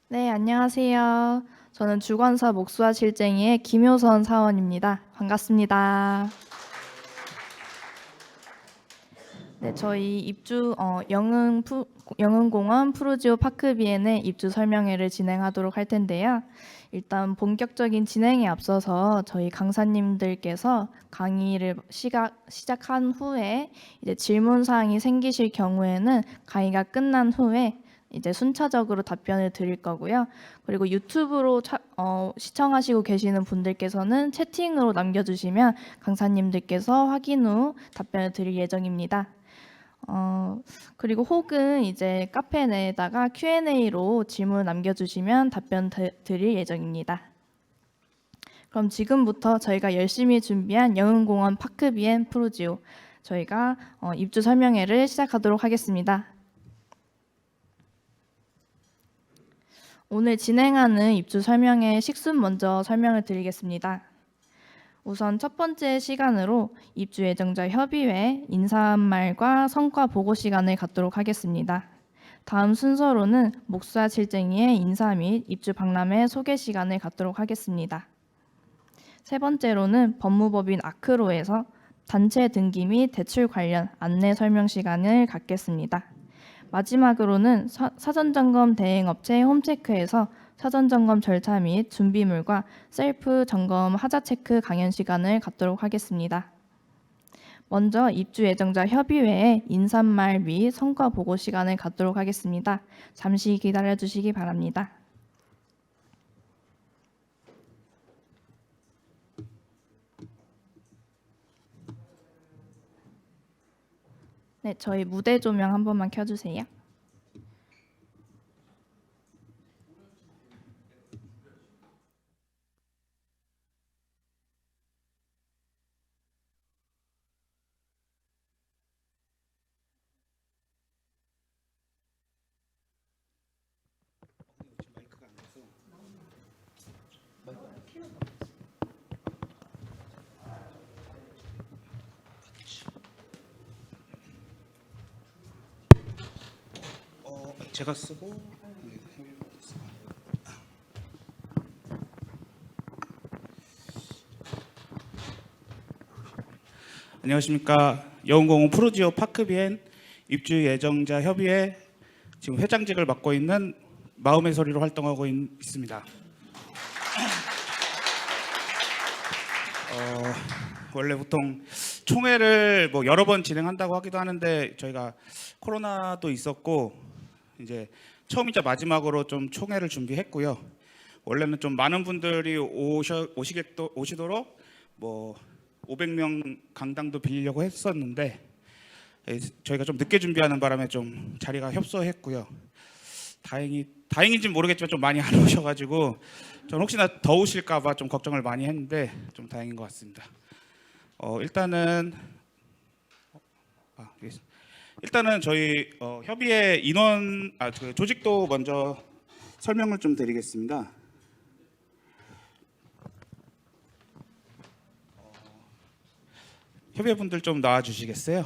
네, 안녕하세요. 저는 주관사 목수와 실쟁이의 김효선 사원입니다. 반갑습니다. 네, 저희 영흥공원 푸르지오 파크비엔의 입주 설명회를 진행하도록 할 텐데요. 일단 본격적인 진행에 앞서서 저희 강사님들께서 강의를 시작한 후에 이제 질문 사항이 생기실 경우에는 강의가 끝난 후에 이제 순차적으로 답변을 드릴 거고요. 그리고 유튜브로 시청하시고 계시는 분들께서는 채팅으로 남겨주시면 강사님들께서 확인 후 답변을 드릴 예정입니다. 그리고 혹은 이제 카페 내에다가 Q&A로 질문 남겨주시면 답변 드릴 예정입니다. 그럼 지금부터 저희가 열심히 준비한 영흥공원 파크비엔 푸르지오 저희가 입주 설명회를 시작하도록 하겠습니다. 오늘 진행하는 입주 설명회 식순 먼저 설명을 드리겠습니다. 우선 첫 번째 시간으로 입주 예정자 협의회 인사말과 성과 보고 시간을 갖도록 하겠습니다. 다음 순서로는 목사 실쟁이의 인사 및 입주 박람회 소개 시간을 갖도록 하겠습니다. 세 번째로는 법무법인 아크로에서 단체 등기 및 대출 관련 안내 설명 시간을 갖겠습니다. 마지막으로는 사전점검 대행업체 홈체크에서 사전점검 절차 및 준비물과 셀프 점검 하자체크 강연 시간을 갖도록 하겠습니다. 먼저 입주 예정자 협의회의 인사말 및 성과 보고 시간을 갖도록 하겠습니다. 잠시 기다려 주시기 바랍니다. 네, 저희 무대 조명 한 번만 켜주세요. 제가 쓰고 안녕하십니까. 영흥공원 푸르지오 파크비엔 입주 예정자 협의회 지금 회장직을 맡고 있는 마음의 소리로 활동하고 있습니다. 원래 보통 총회를 뭐 여러 번 진행한다고 하기도 하는데 저희가 코로나도 있었고 이제 처음이자 마지막으로 좀 총회를 준비했고요. 원래는 좀 많은 분들이 오시도록 뭐 500명 강당도 빌리려고 했었는데 저희가 좀 늦게 준비하는 바람에 좀 자리가 협소했고요. 다행인지는 모르겠지만 좀 많이 안 오셔가지고 전 혹시나 더우실까봐 좀 걱정을 많이 했는데 좀 다행인 것 같습니다. 일단은 저희 협의회 인원 그 조직도 먼저 설명을 좀 드리겠습니다. 협의회분들 좀 나와 주시겠어요?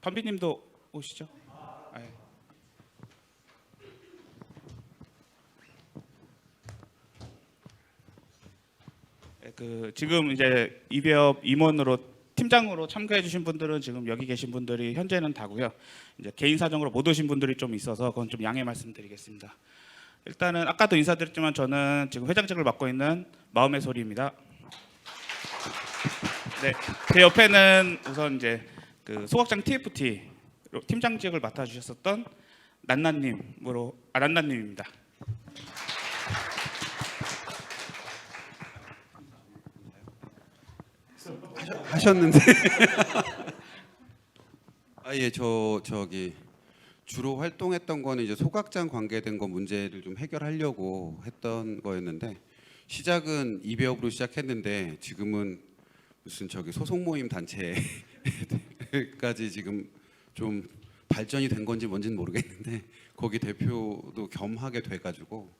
반비님도 오시죠. 예. 지금 이제 이비업 임원으로 팀장으로 참가해 주신 분들은 지금 여기 계신 분들이 현재는 다고요. 이제 개인 사정으로 못 오신 분들이 좀 있어서 그건 좀 양해 말씀드리겠습니다. 일단은 아까도 인사드렸지만 저는 지금 회장직을 맡고 있는 마음의 소리입니다. 네, 제 옆에는 우선 이제 그 소각장 TFT 팀장직을 맡아주셨었던 난나님입니다. 하셨는데 예, 저기 주로 활동했던 거는 이제 소각장 관계된 거 문제를 좀 해결하려고 했던 거였는데 시작은 이배업으로 시작했는데 지금은 무슨 저기 소속 모임 단체 그렇게까지 지금 좀 발전이 된 건지 뭔지는 모르겠는데 거기 대표도 겸하게 돼가지고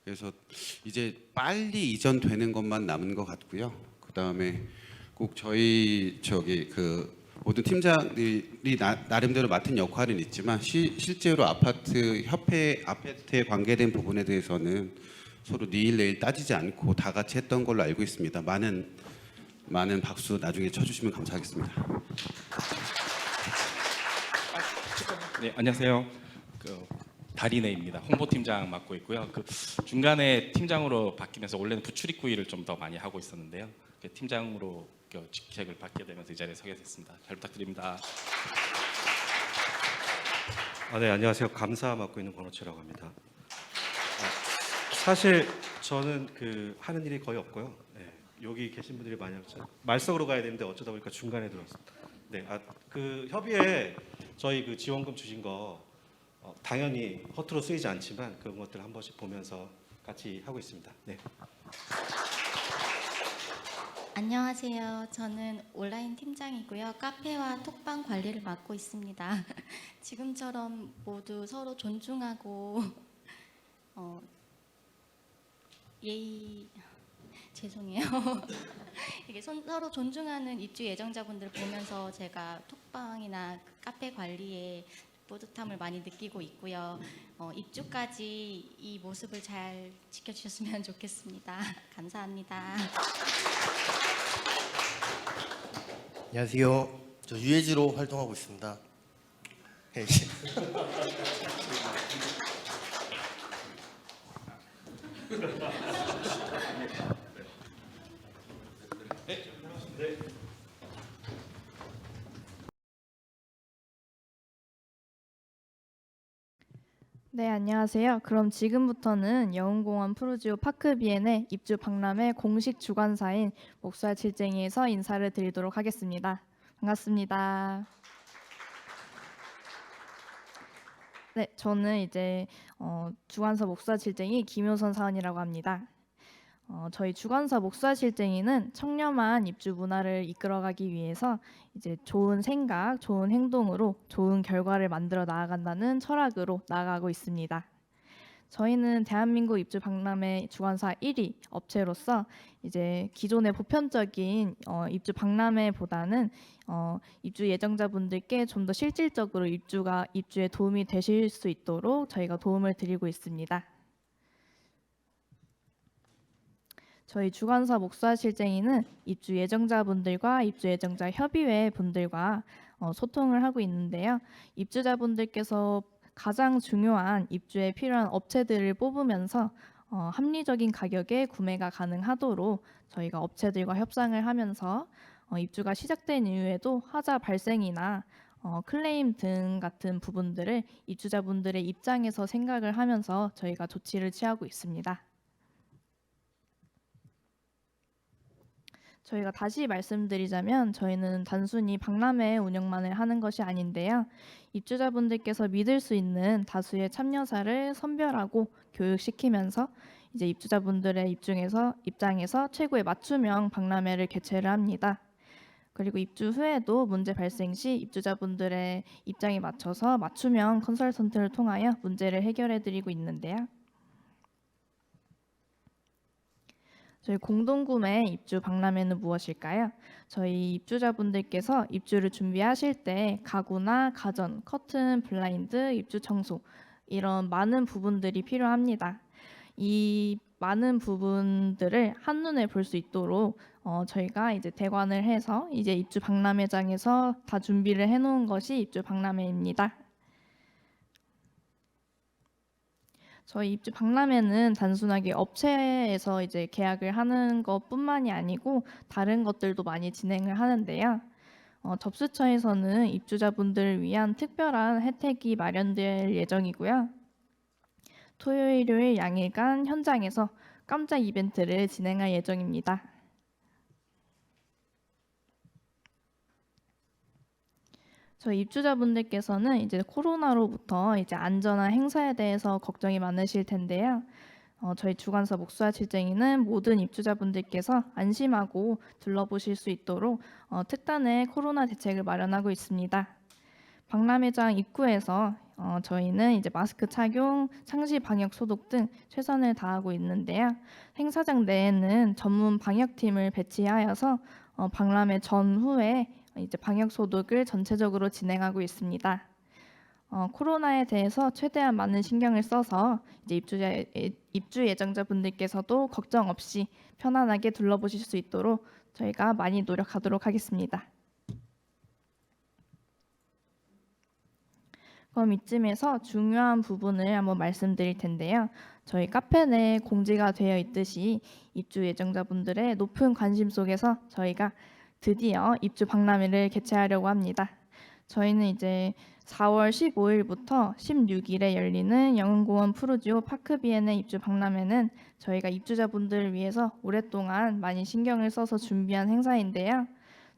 그래서 이제 빨리 이전되는 것만 남은 것 같고요. 그 다음에 꼭 저희 그 모든 팀장들이 나름대로 맡은 역할은 있지만 실제로 아파트에 관계된 부분에 대해서는 서로 니일 내일 따지지 않고 다 같이 했던 걸로 알고 있습니다. 많은 박수 나중에 쳐주시면 감사하겠습니다. 네, 안녕하세요. 다리네입니다. 홍보팀장 맡고 있고요. 중간에 팀장으로 바뀌면서 원래는 부출입구일을 좀 더 많이 하고 있었는데요. 팀장으로 직책을 받게 되면서 이 자리에 서게 됐습니다. 잘 부탁드립니다. 네, 안녕하세요. 감사 맡고 있는 권호철이라고 합니다. 사실 저는 하는 일이 거의 없고요. 네, 여기 계신 분들이 많이 말석으로 가야 되는데 어쩌다 보니까 중간에 들어왔습니다. 네, 그 협의회 저희 지원금 주신 거 당연히 허투루 쓰이지 않지만 그런 것들 한 번씩 보면서 같이 하고 있습니다. 네. 안녕하세요. 저는 온라인 팀장이고요. 카페와 톡방 관리를 맡고 있습니다. 지금처럼 모두 서로 존중하고 죄송해요. 이게 서로 존중하는 입주 예정자분들 보면서 제가 톡방이나 카페 관리에 뿌듯함을 많이 느끼고 있고요. 입주까지 이 모습을 잘 지켜주셨으면 좋겠습니다. 감사합니다. 안녕하세요. 저 유해지로 활동하고 있습니다. 네, 안녕하세요. 그럼 지금부터는 영흥공원 푸르지오 파크 비엔의 입주 박람회 공식 주관사인 목살 칠쟁이에서 인사를 드리도록 하겠습니다. 반갑습니다. 네, 저는 이제 주관사 목살 칠쟁이 김효선 사원이라고 합니다. 저희 주관사 목살 칠쟁이는 청렴한 입주 문화를 이끌어가기 위해서 이제 좋은 생각, 좋은 행동으로 좋은 결과를 만들어 나아간다는 철학으로 나아가고 있습니다. 저희는 대한민국 입주 박람회 주관사 1위 업체로서 이제 기존의 보편적인 입주 박람회보다는 입주 예정자분들께 좀 더 실질적으로 입주에 도움이 되실 수 있도록 저희가 도움을 드리고 있습니다. 저희 주관사 목살 실쟁이는 입주 예정자분들과 입주 예정자 협의회 분들과 소통을 하고 있는데요. 입주자분들께서 가장 중요한 입주에 필요한 업체들을 뽑으면서 합리적인 가격에 구매가 가능하도록 저희가 업체들과 협상을 하면서 입주가 시작된 이후에도 하자 발생이나 클레임 등 같은 부분들을 입주자분들의 입장에서 생각을 하면서 저희가 조치를 취하고 있습니다. 저희가 다시 말씀드리자면 저희는 단순히 박람회 운영만을 하는 것이 아닌데요. 입주자분들께서 믿을 수 있는 다수의 참여자를 선별하고 교육시키면서 이제 입주자분들의 입장에서 최고의 맞춤형 박람회를 개최를 합니다. 그리고 입주 후에도 문제 발생 시 입주자분들의 입장에 맞춰서 맞춤형 컨설턴트를 통하여 문제를 해결해 드리고 있는데요. 저희 공동구매 입주 박람회는 무엇일까요? 저희 입주자분들께서 입주를 준비하실 때 가구나 가전, 커튼, 블라인드, 입주 청소 이런 많은 부분들이 필요합니다. 이 많은 부분들을 한눈에 볼 수 있도록 저희가 이제 대관을 해서 이제 입주 박람회장에서 다 준비를 해놓은 것이 입주 박람회입니다. 저희 입주 박람회는 단순하게 업체에서 이제 계약을 하는 것뿐만이 아니고 다른 것들도 많이 진행을 하는데요. 접수처에서는 입주자분들을 위한 특별한 혜택이 마련될 예정이고요. 토요일, 일요일 양일간 현장에서 깜짝 이벤트를 진행할 예정입니다. 저희 입주자분들께서는 이제 코로나로부터 이제 안전한 행사에 대해서 걱정이 많으실 텐데요. 저희 주관사 목수와 실쟁이는 모든 입주자분들께서 안심하고 둘러보실 수 있도록 특단의 코로나 대책을 마련하고 있습니다. 박람회장 입구에서 저희는 이제 마스크 착용, 상시 방역 소독 등 최선을 다하고 있는데요. 행사장 내에는 전문 방역팀을 배치하여서 박람회 전후에 이제 방역 소독을 전체적으로 진행하고 있습니다. 코로나에 대해서 최대한 많은 신경을 써서 이제 입주 예정자분들께서도 걱정 없이 편안하게 둘러보실 수 있도록 저희가 많이 노력하도록 하겠습니다. 그럼 이쯤에서 중요한 부분을 한번 말씀드릴 텐데요. 저희 카페 내에 공지가 되어 있듯이 입주 예정자분들의 높은 관심 속에서 저희가 드디어 입주 박람회를 개최하려고 합니다. 저희는 이제 4월 15일부터 16일에 열리는 영흥공원 푸르지오 파크비엔의 입주 박람회는 저희가 입주자분들을 위해서 오랫동안 많이 신경을 써서 준비한 행사인데요.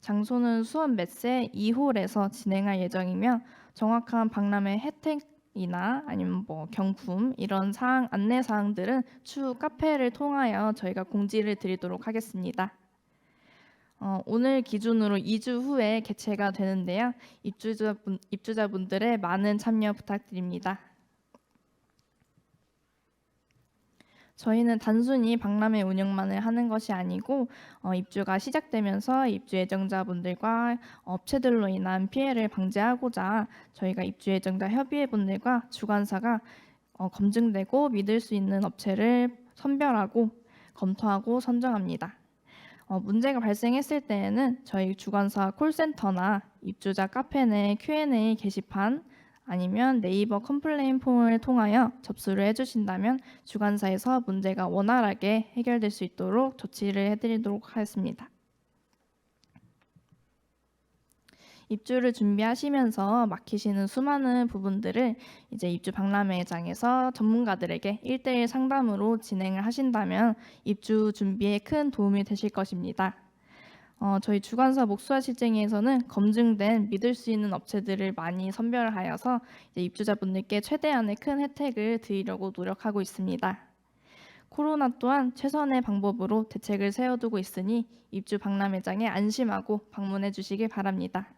장소는 수원 메세 2홀에서 진행할 예정이며 정확한 박람회 혜택이나 아니면 뭐 경품 이런 사항 안내 사항들은 추후 카페를 통하여 저희가 공지를 드리도록 하겠습니다. 오늘 기준으로 2주 후에 개최가 되는데요. 입주자분들의 많은 참여 부탁드립니다. 저희는 단순히 박람회 운영만을 하는 것이 아니고 입주가 시작되면서 입주 예정자분들과 업체들로 인한 피해를 방지하고자 저희가 입주 예정자 협의회분들과 주관사가 검증되고 믿을 수 있는 업체를 선별하고 검토하고 선정합니다. 문제가 발생했을 때에는 저희 주관사 콜센터나 입주자 카페 내 Q&A 게시판 아니면 네이버 컴플레인 폼을 통하여 접수를 해주신다면 주관사에서 문제가 원활하게 해결될 수 있도록 조치를 해드리도록 하겠습니다. 입주를 준비하시면서 막히시는 수많은 부분들을 이제 입주 박람회장에서 전문가들에게 1대1 상담으로 진행을 하신다면 입주 준비에 큰 도움이 되실 것입니다. 저희 주관사 목수와 실쟁회에서는 검증된 믿을 수 있는 업체들을 많이 선별하여서 이제 입주자분들께 최대한의 큰 혜택을 드리려고 노력하고 있습니다. 코로나 또한 최선의 방법으로 대책을 세워두고 있으니 입주 박람회장에 안심하고 방문해 주시길 바랍니다.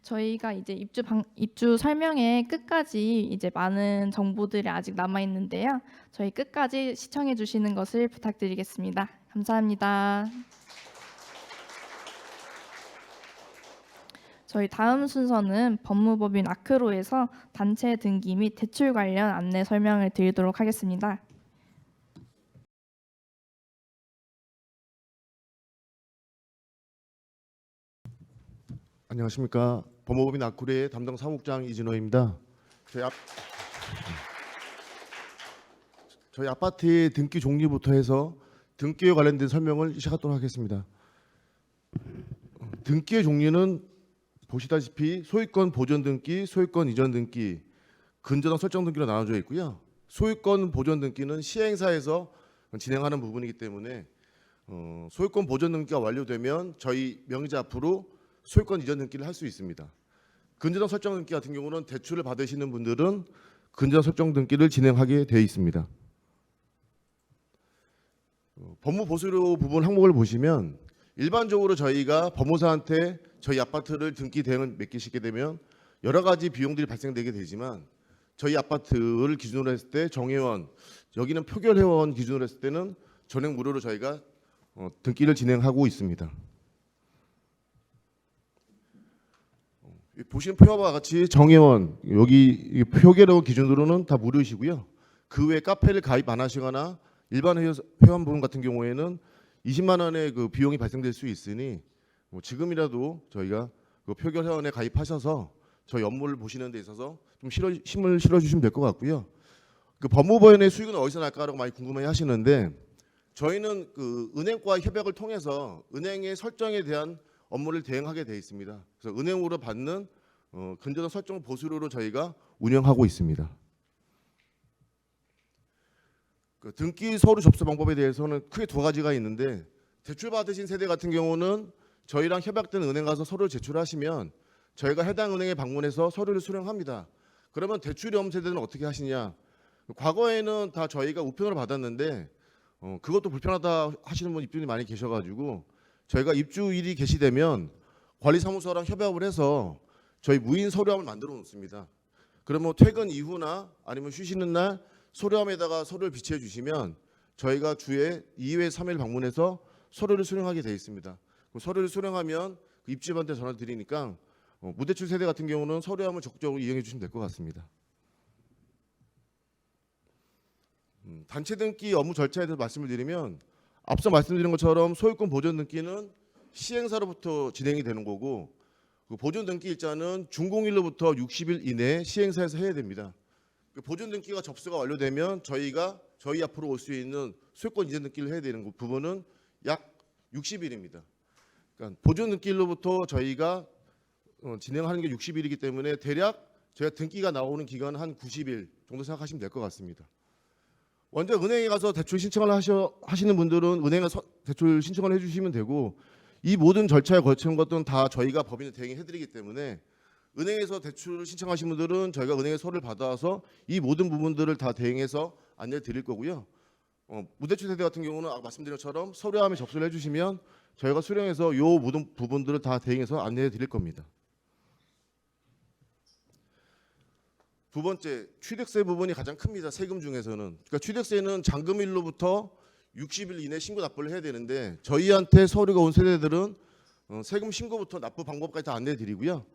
저희가 이제 입주 설명회 끝까지 이제 많은 정보들이 아직 남아 있는데요. 저희 끝까지 시청해 주시는 것을 부탁드리겠습니다. 감사합니다. 저희 다음 순서는 법무법인 아크로에서 단체 등기 및 대출 관련 안내 설명을 드리도록 하겠습니다. 안녕하십니까. 법무법인 아크로의 담당 사무국장 이진호입니다. 저희 아파트의 등기 종류부터 해서 등기에 관련된 설명을 시작하도록 하겠습니다. 등기의 종류는 보시다시피 소유권 보존 등기, 소유권 이전 등기, 근저당 설정 등기로 나눠져 있고요. 소유권 보존 등기는 시행사에서 진행하는 부분이기 때문에 소유권 보존 등기가 완료되면 저희 명의자 앞으로 소유권 이전 등기를 할 수 있습니다. 근저당 설정 등기 같은 경우는 대출을 받으시는 분들은 근저당 설정 등기를 진행하게 되어 있습니다. 법무 보수료 부분 항목을 보시면 일반적으로 저희가 법무사한테 저희 아파트를 등기 대행을 맡기시게 되면 여러 가지 비용들이 발생되게 되지만 저희 아파트를 기준으로 했을 때 정회원, 여기는 표결회원 기준으로 했을 때는 전액 무료로 저희가 등기를 진행하고 있습니다. 보시는 표와 같이 정회원, 여기 표결회원 기준으로는 다 무료이시고요. 그 외에 카페를 가입 안 하시거나 일반 회원분 같은 경우에는 20만 원의 그 비용이 발생될 수 있으니 지금이라도 저희가 그 표결 회원에 가입하셔서 저희 업무를 보시는 데 있어서 좀 힘을 실어주시면 될 것 같고요. 그 법무법인의 수익은 어디서 날까라고 많이 궁금해하시는데 저희는 그 은행과 협약을 통해서 은행의 설정에 대한 업무를 대행하게 되어 있습니다. 그래서 은행으로 받는 근저당 설정 보수료로 저희가 운영하고 있습니다. 그 등기 서류 접수 방법에 대해서는 크게 두 가지가 있는데 대출 받으신 세대 같은 경우는 저희랑 협약된 은행 가서 서류를 제출하시면 저희가 해당 은행에 방문해서 서류를 수령합니다. 그러면 대출이 없는 세대는 어떻게 하시냐? 과거에는 다 저희가 우편으로 받았는데 그것도 불편하다 하시는 분 입주민이 많이 계셔가지고 저희가 입주일이 개시되면 관리사무소랑 협업을 해서 저희 무인 서류함을 만들어 놓습니다. 그러면 퇴근 이후나 아니면 쉬시는 날 서류함에다가 서류를 비치해 주시면 저희가 주에 2회 3일 방문해서 서류를 수령하게 되어 있습니다. 그 서류를 수령하면 그 입주민한테 전화 드리니까 무대출 세대 같은 경우는 서류함을 적극적으로 이용해 주시면 될 것 같습니다. 단체 등기 업무 절차에 대해서 말씀을 드리면 앞서 말씀드린 것처럼 소유권 보존 등기는 시행사로부터 진행이 되는 거고 그 보존 등기 일자는 준공일로부터 60일 이내에 시행사에서 해야 됩니다. 그 보존 등기가 접수가 완료되면 저희 앞으로 올 수 있는 소유권 이전 등기를 해야 되는 부분은 약 60일입니다. 그러니까 보존 등기일로부터 저희가 진행하는 게 60일이기 때문에 대략 저희가 등기가 나오는 기간은 한 90일 정도 생각하시면 될 것 같습니다. 먼저 은행에 가서 대출 신청을 하시는 분들은 은행에 대출 신청을 해주시면 되고 이 모든 절차에 거치는 것들은 다 저희가 법인에 대행해드리기 때문에 은행에서 대출 신청하신 분들은 저희가 은행에 서류를 받아와서 이 모든 부분들을 다 대행해서 안내드릴 거고요. 무대출 세대 같은 경우는 아까 말씀드린 것처럼 서류함에 접수를 해주시면 저희가 수령해서 이 모든 부분들을 다 대행해서 안내해드릴 겁니다. 두 번째, 취득세 부분이 가장 큽니다. 세금 중에서는. 그러니까 취득세는 잔금일로부터 60일 이내 신고 납부를 해야 되는데 저희한테 서류가 온 세대들은 세금 신고부터 납부 방법까지 다 안내해 드리고요.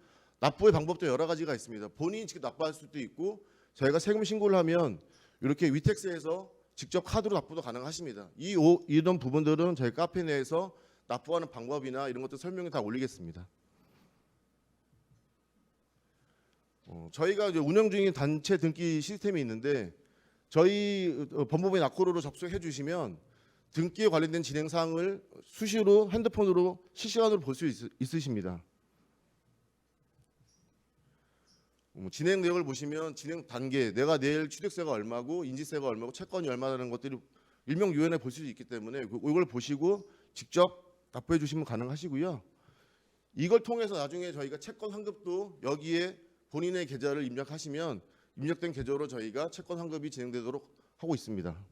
납부의 방법도 여러 가지가 있습니다. 본인이 직접 납부할 수도 있고 저희가 세금 신고를 하면 이렇게 위택스에서 직접 카드로 납부도 가능하십니다. 이런 부분들은 저희 카페 내에서 납부하는 방법이나 이런 것들 설명을 다 올리겠습니다. 저희가 이제 운영 중인 단체 등기 시스템이 있는데 저희 법무부의 낙호로로 접수해 주시면 등기에 관련된 진행 사항을 수시로 핸드폰으로 실시간으로 볼 수 있으십니다. 진행 내역을 보시면 진행 단계, 내가 내일 취득세가 얼마고 인지세가 얼마고 채권이 얼마라는 것들이 일명요연에 볼 수 있기 때문에 이걸 보시고 직접 납부해 주시면 가능하시고요. 이걸 통해서 나중에 저희가 채권 환급도 여기에 본인의 계좌를 입력하시면 입력된 계좌로 저희가 채권 환급이 진행되도록 하고 있습니다.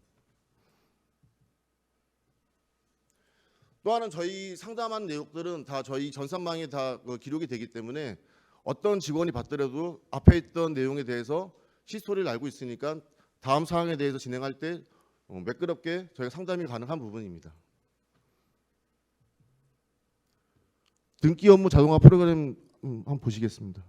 또 하나는 저희 상담한 내용들은 다 저희 전산망에 다 기록이 되기 때문에 어떤 직원이 받더라도 앞에 있던 내용에 대해서 히스토리를 알고 있으니까 다음 사항에 대해서 진행할 때 매끄럽게 저희가 상담이 가능한 부분입니다. 등기 업무 자동화 프로그램 한번 보시겠습니다.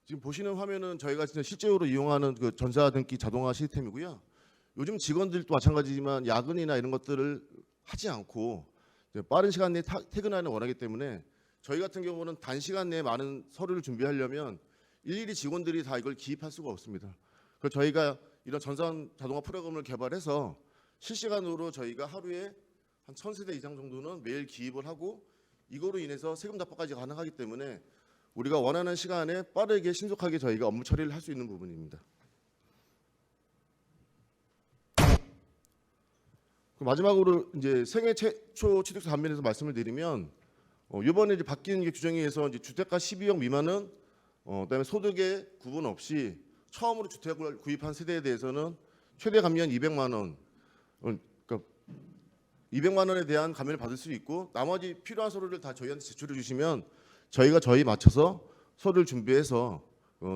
지금 보시는 화면은 저희가 진짜 실제로 이용하는 그 전자등기 자동화 시스템이고요. 요즘 직원들도 마찬가지지만 야근이나 이런 것들을 하지 않고 이제 빠른 시간 내에 퇴근하는 원하기 때문에 저희 같은 경우는 단시간 내에 많은 서류를 준비하려면 일일이 직원들이 다 이걸 기입할 수가 없습니다. 그래서 저희가 이런 전산 자동화 프로그램을 개발해서 실시간으로 저희가 하루에 한 1000세대 이상 정도는 매일 기입을 하고 이거로 인해서 세금 납부까지 가능하기 때문에 우리가 원하는 시간에 빠르게 신속하게 저희가 업무 처리를 할 수 있는 부분입니다. 마지막으로 이제 생애 최초 취득세 감면에서 말씀을 드리면 이번에 이제 바뀐 게 규정에 의해서 이제 주택가 12억 미만은 그다음에 소득의 구분 없이 처음으로 주택을 구입한 세대에 대해서는 최대 감면 200만 원, 그러니까 200만 원에 대한 감면을 받을 수 있고 나머지 필요한 서류를 다 저희한테 제출해 주시면 저희가 맞춰서 서류를 준비해서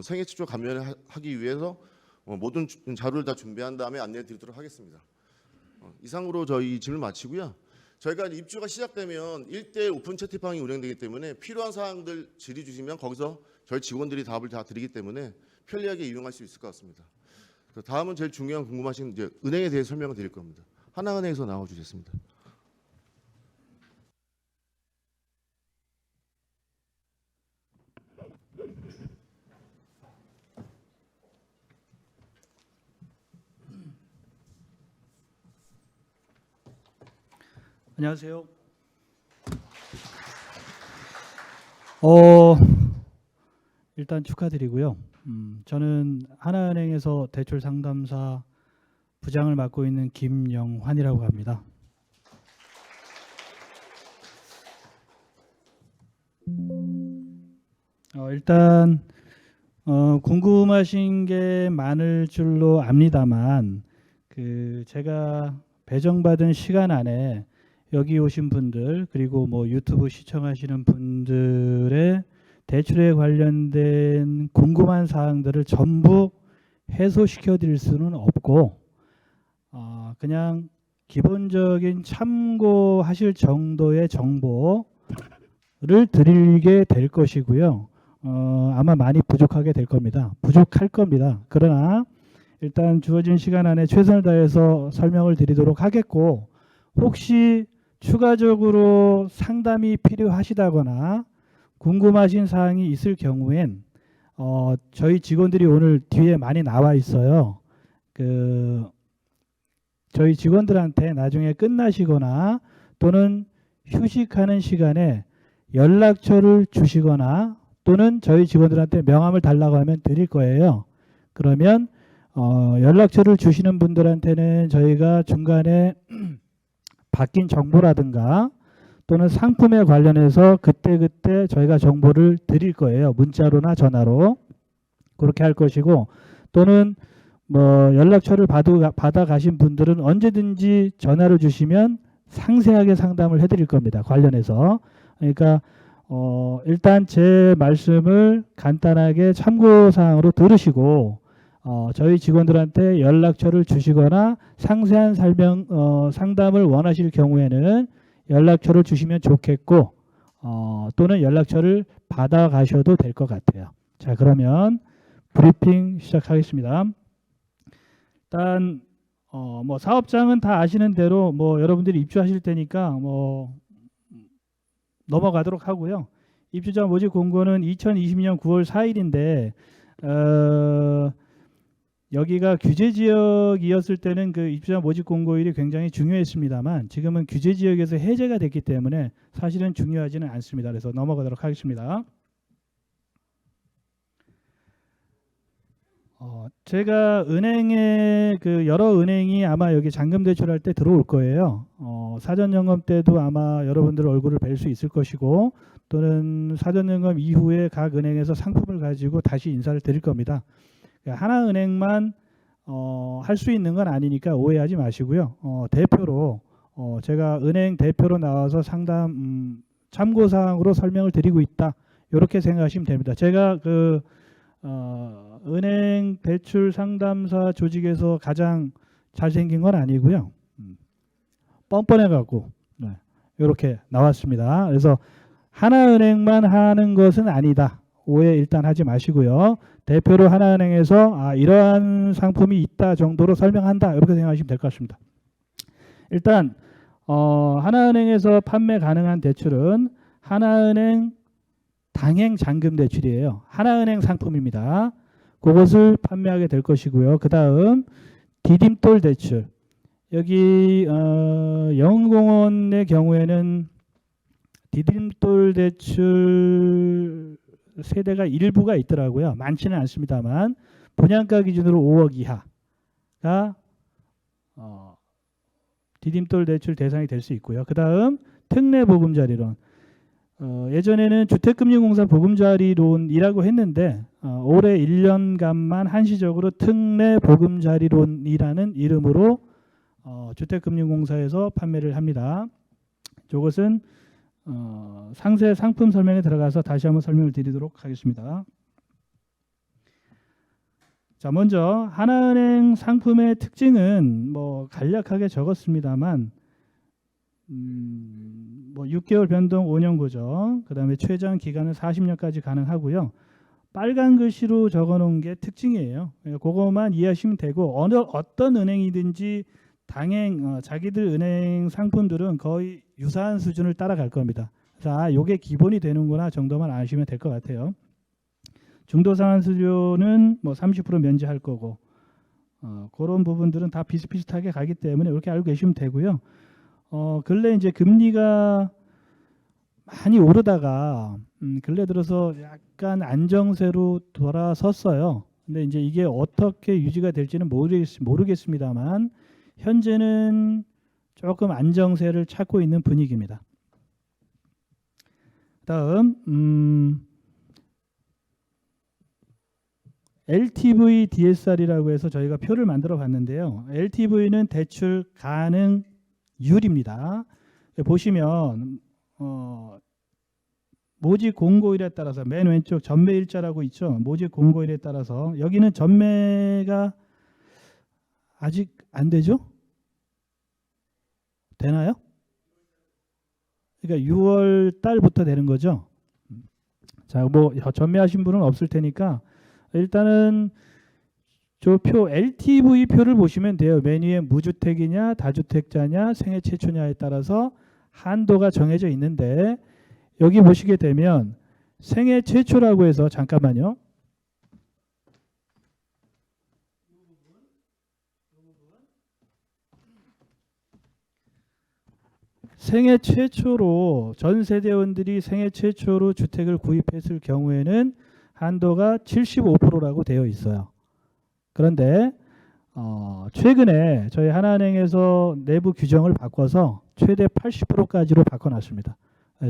생애 최초 감면을 하기 위해서 모든 자료를 다 준비한 다음에 안내해 드리도록 하겠습니다. 이상으로 저희 질문 마치고요. 저희가 입주가 시작되면 1대1 오픈 채팅방이 운영되기 때문에 필요한 사항들 질의 주시면 거기서 저희 직원들이 답을 다 드리기 때문에 편리하게 이용할 수 있을 것 같습니다. 다음은 제일 중요한 궁금하신 이제 은행에 대해 설명을 드릴 겁니다. 하나은행에서 나와 주셨습니다. 안녕하세요. 일단 축하드리고요. 저는 하나은행에서 대출 상담사 부장을 맡고 있는 김영환이라고 합니다. 일단 궁금하신 게 많을 줄로 압니다만 제가 배정받은 시간 안에 여기 오신 분들 그리고 뭐 유튜브 시청하시는 분들의 대출에 관련된 궁금한 사항들을 전부 해소시켜 드릴 수는 없고 그냥 기본적인 참고하실 정도의 정보를 드리게 될 것이고요. 아마 많이 부족하게 될 겁니다. 부족할 겁니다. 그러나 일단 주어진 시간 안에 최선을 다해서 설명을 드리도록 하겠고, 혹시 추가적으로 상담이 필요하시다거나 궁금하신 사항이 있을 경우엔 저희 직원들이 오늘 뒤에 많이 나와 있어요. 저희 직원들한테 나중에 끝나시거나 또는 휴식하는 시간에 연락처를 주시거나 또는 저희 직원들한테 명함을 달라고 하면 드릴 거예요. 그러면 연락처를 주시는 분들한테는 저희가 중간에 바뀐 정보라든가 또는 상품에 관련해서 그때그때 저희가 정보를 드릴 거예요. 문자로나 전화로. 그렇게 할 것이고, 또는 뭐 연락처를 받아 가신 분들은 언제든지 전화를 주시면 상세하게 상담을 해드릴 겁니다. 관련해서. 그러니까 일단 제 말씀을 간단하게 참고사항으로 들으시고 저희 직원들한테 연락처를 주시거나 상세한 상담을 원하실 경우에는 연락처를 주시면 좋겠고 또는 연락처를 받아 가셔도 될 것 같아요. 자, 그러면 브리핑 시작하겠습니다. 일단 뭐 사업장은 다 아시는 대로 뭐 여러분들이 입주하실 때니까 뭐 넘어가도록 하고요. 입주자 모집 공고는 2020년 9월 4일인데 여기가 규제 지역이었을 때는 그 입주자 모집 공고일이 굉장히 중요했습니다만 지금은 규제 지역에서 해제가 됐기 때문에 사실은 중요하지는 않습니다. 그래서 넘어가도록 하겠습니다. 제가 은행에 여러 은행이 아마 여기 잔금 대출할 때 들어올 거예요. 사전 점검 때도 아마 여러분들 얼굴을 뵐 수 있을 것이고 또는 사전 점검 이후에 각 은행에서 상품을 가지고 다시 인사를 드릴 겁니다. 하나은행만 할 수 있는 건 아니니까 오해하지 마시고요. 대표로 제가 은행 대표로 나와서 상담 참고사항으로 설명을 드리고 있다. 이렇게 생각하시면 됩니다. 제가 은행 대출 상담사 조직에서 가장 잘생긴 건 아니고요. 뻔뻔해갖고 이렇게 나왔습니다. 그래서 하나은행만 하는 것은 아니다. 오해 일단 하지 마시고요. 대표로 하나은행에서 이러한 상품이 있다 정도로 설명한다. 이렇게 생각하시면 될 것 같습니다. 일단 하나은행에서 판매 가능한 대출은 하나은행 당행 잔금 대출이에요. 하나은행 상품입니다. 그것을 판매하게 될 것이고요. 그 다음 디딤돌 대출. 여기 영흥공원의 경우에는 디딤돌 대출 세대가 일부가 있더라고요. 많지는 않습니다만 분양가 기준으로 5억 이하가 디딤돌 대출 대상이 될 수 있고요. 그 다음 특례 보금자리론. 예전에는 주택금융공사 보금자리론이라고 했는데 올해 1년간만 한시적으로 특례 보금자리론이라는 이름으로 주택금융공사에서 판매를 합니다. 이것은 상세 상품 설명에 들어가서 다시 한번 설명을 드리도록 하겠습니다. 자, 먼저 하나은행 상품의 특징은 뭐 간략하게 적었습니다만 뭐 6개월 변동 5년 고정, 그 다음에 최장 기간은 40년까지 가능하고요. 빨간 글씨로 적어놓은 게 특징이에요. 그거만 이해하시면 되고 어떤 은행이든지 당행 자기들 은행 상품들은 거의 유사한 수준을 따라갈 겁니다. 그래서 이게 기본이 되는구나 정도만 아시면 될 것 같아요. 중도상환 수수료는 뭐 30% 면제할 거고 그런 부분들은 다 비슷비슷하게 가기 때문에 이렇게 알고 계시면 되고요. 근래 이제 금리가 많이 오르다가 근래 들어서 약간 안정세로 돌아섰어요. 근데 이제 이게 어떻게 유지가 될지는 모르겠습니다만 현재는 조금 안정세를 찾고 있는 분위기입니다. 다음 LTV DSR이라고 해서 저희가 표를 만들어 봤는데요. LTV는 대출 가능률입니다. 보시면 모집 공고일에 따라서 맨 왼쪽 전매일자라고 있죠. 모집 공고일에 따라서 여기는 전매가 아직 안 되죠? 되나요? 그러니까 6월 달부터 되는 거죠. 자, 뭐 전매하신 분은 없을 테니까 일단은 저 표 LTV 표를 보시면 돼요. 맨 위에 무주택이냐 다주택자냐 생애 최초냐에 따라서 한도가 정해져 있는데 여기 보시게 되면 생애 최초라고 해서 잠깐만요. 생애 최초로 전 세대원들이 생애 최초로 주택을 구입했을 경우에는 한도가 75%라고 되어 있어요. 그런데 최근에 저희 하나은행에서 내부 규정을 바꿔서 최대 80%까지로 바꿔놨습니다.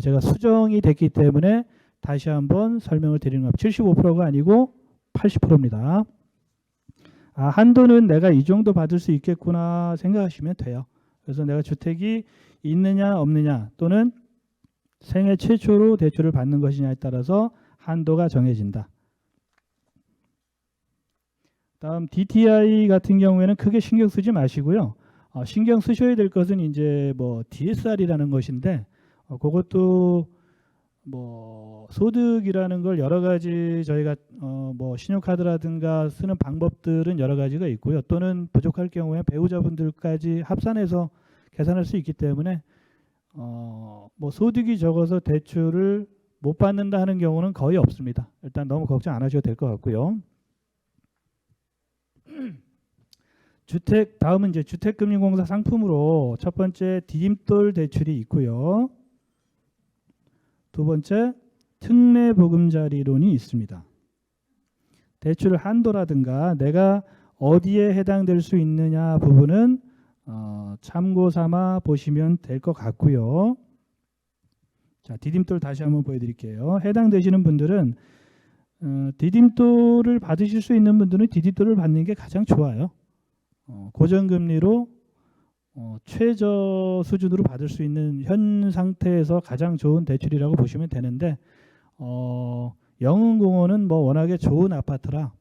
제가 수정이 됐기 때문에 다시 한번 설명을 드리는 겁니다. 75%가 아니고 80%입니다. 한도는 내가 이 정도 받을 수 있겠구나 생각하시면 돼요. 그래서 내가 주택이 있느냐 없느냐 또는 생애 최초로 대출을 받는 것이냐에 따라서 한도가 정해진다. 다음 DTI 같은 경우에는 크게 신경 쓰지 마시고요. 신경 쓰셔야 될 것은 이제 뭐 DSR이라는 것인데 그것도 뭐 소득이라는 걸 여러 가지 저희가 뭐 신용카드라든가 쓰는 방법들은 여러 가지가 있고요. 또는 부족할 경우에 배우자분들까지 합산해서 계산할 수 있기 때문에 뭐 소득이 적어서 대출을 못 받는다 하는 경우는 거의 없습니다. 일단 너무 걱정 안 하셔도 될 것 같고요. 다음은 이제 주택금융공사 상품으로 첫 번째 디딤돌 대출이 있고요. 두 번째 특례보금자리론이 있습니다. 대출 한도라든가 내가 어디에 해당될 수 있느냐 부분은 참고 삼아 보시면 될 것 같고요. 자, 디딤돌 다시 한번 보여드릴게요. 해당되시는 분들은 디딤돌을 받으실 수 있는 분들은 디딤돌을 받는 게 가장 좋아요. 고정금리로 최저 수준으로 받을 수 있는 현 상태에서 가장 좋은 대출이라고 보시면 되는데 영흥공원은 뭐 워낙에 좋은 아파트라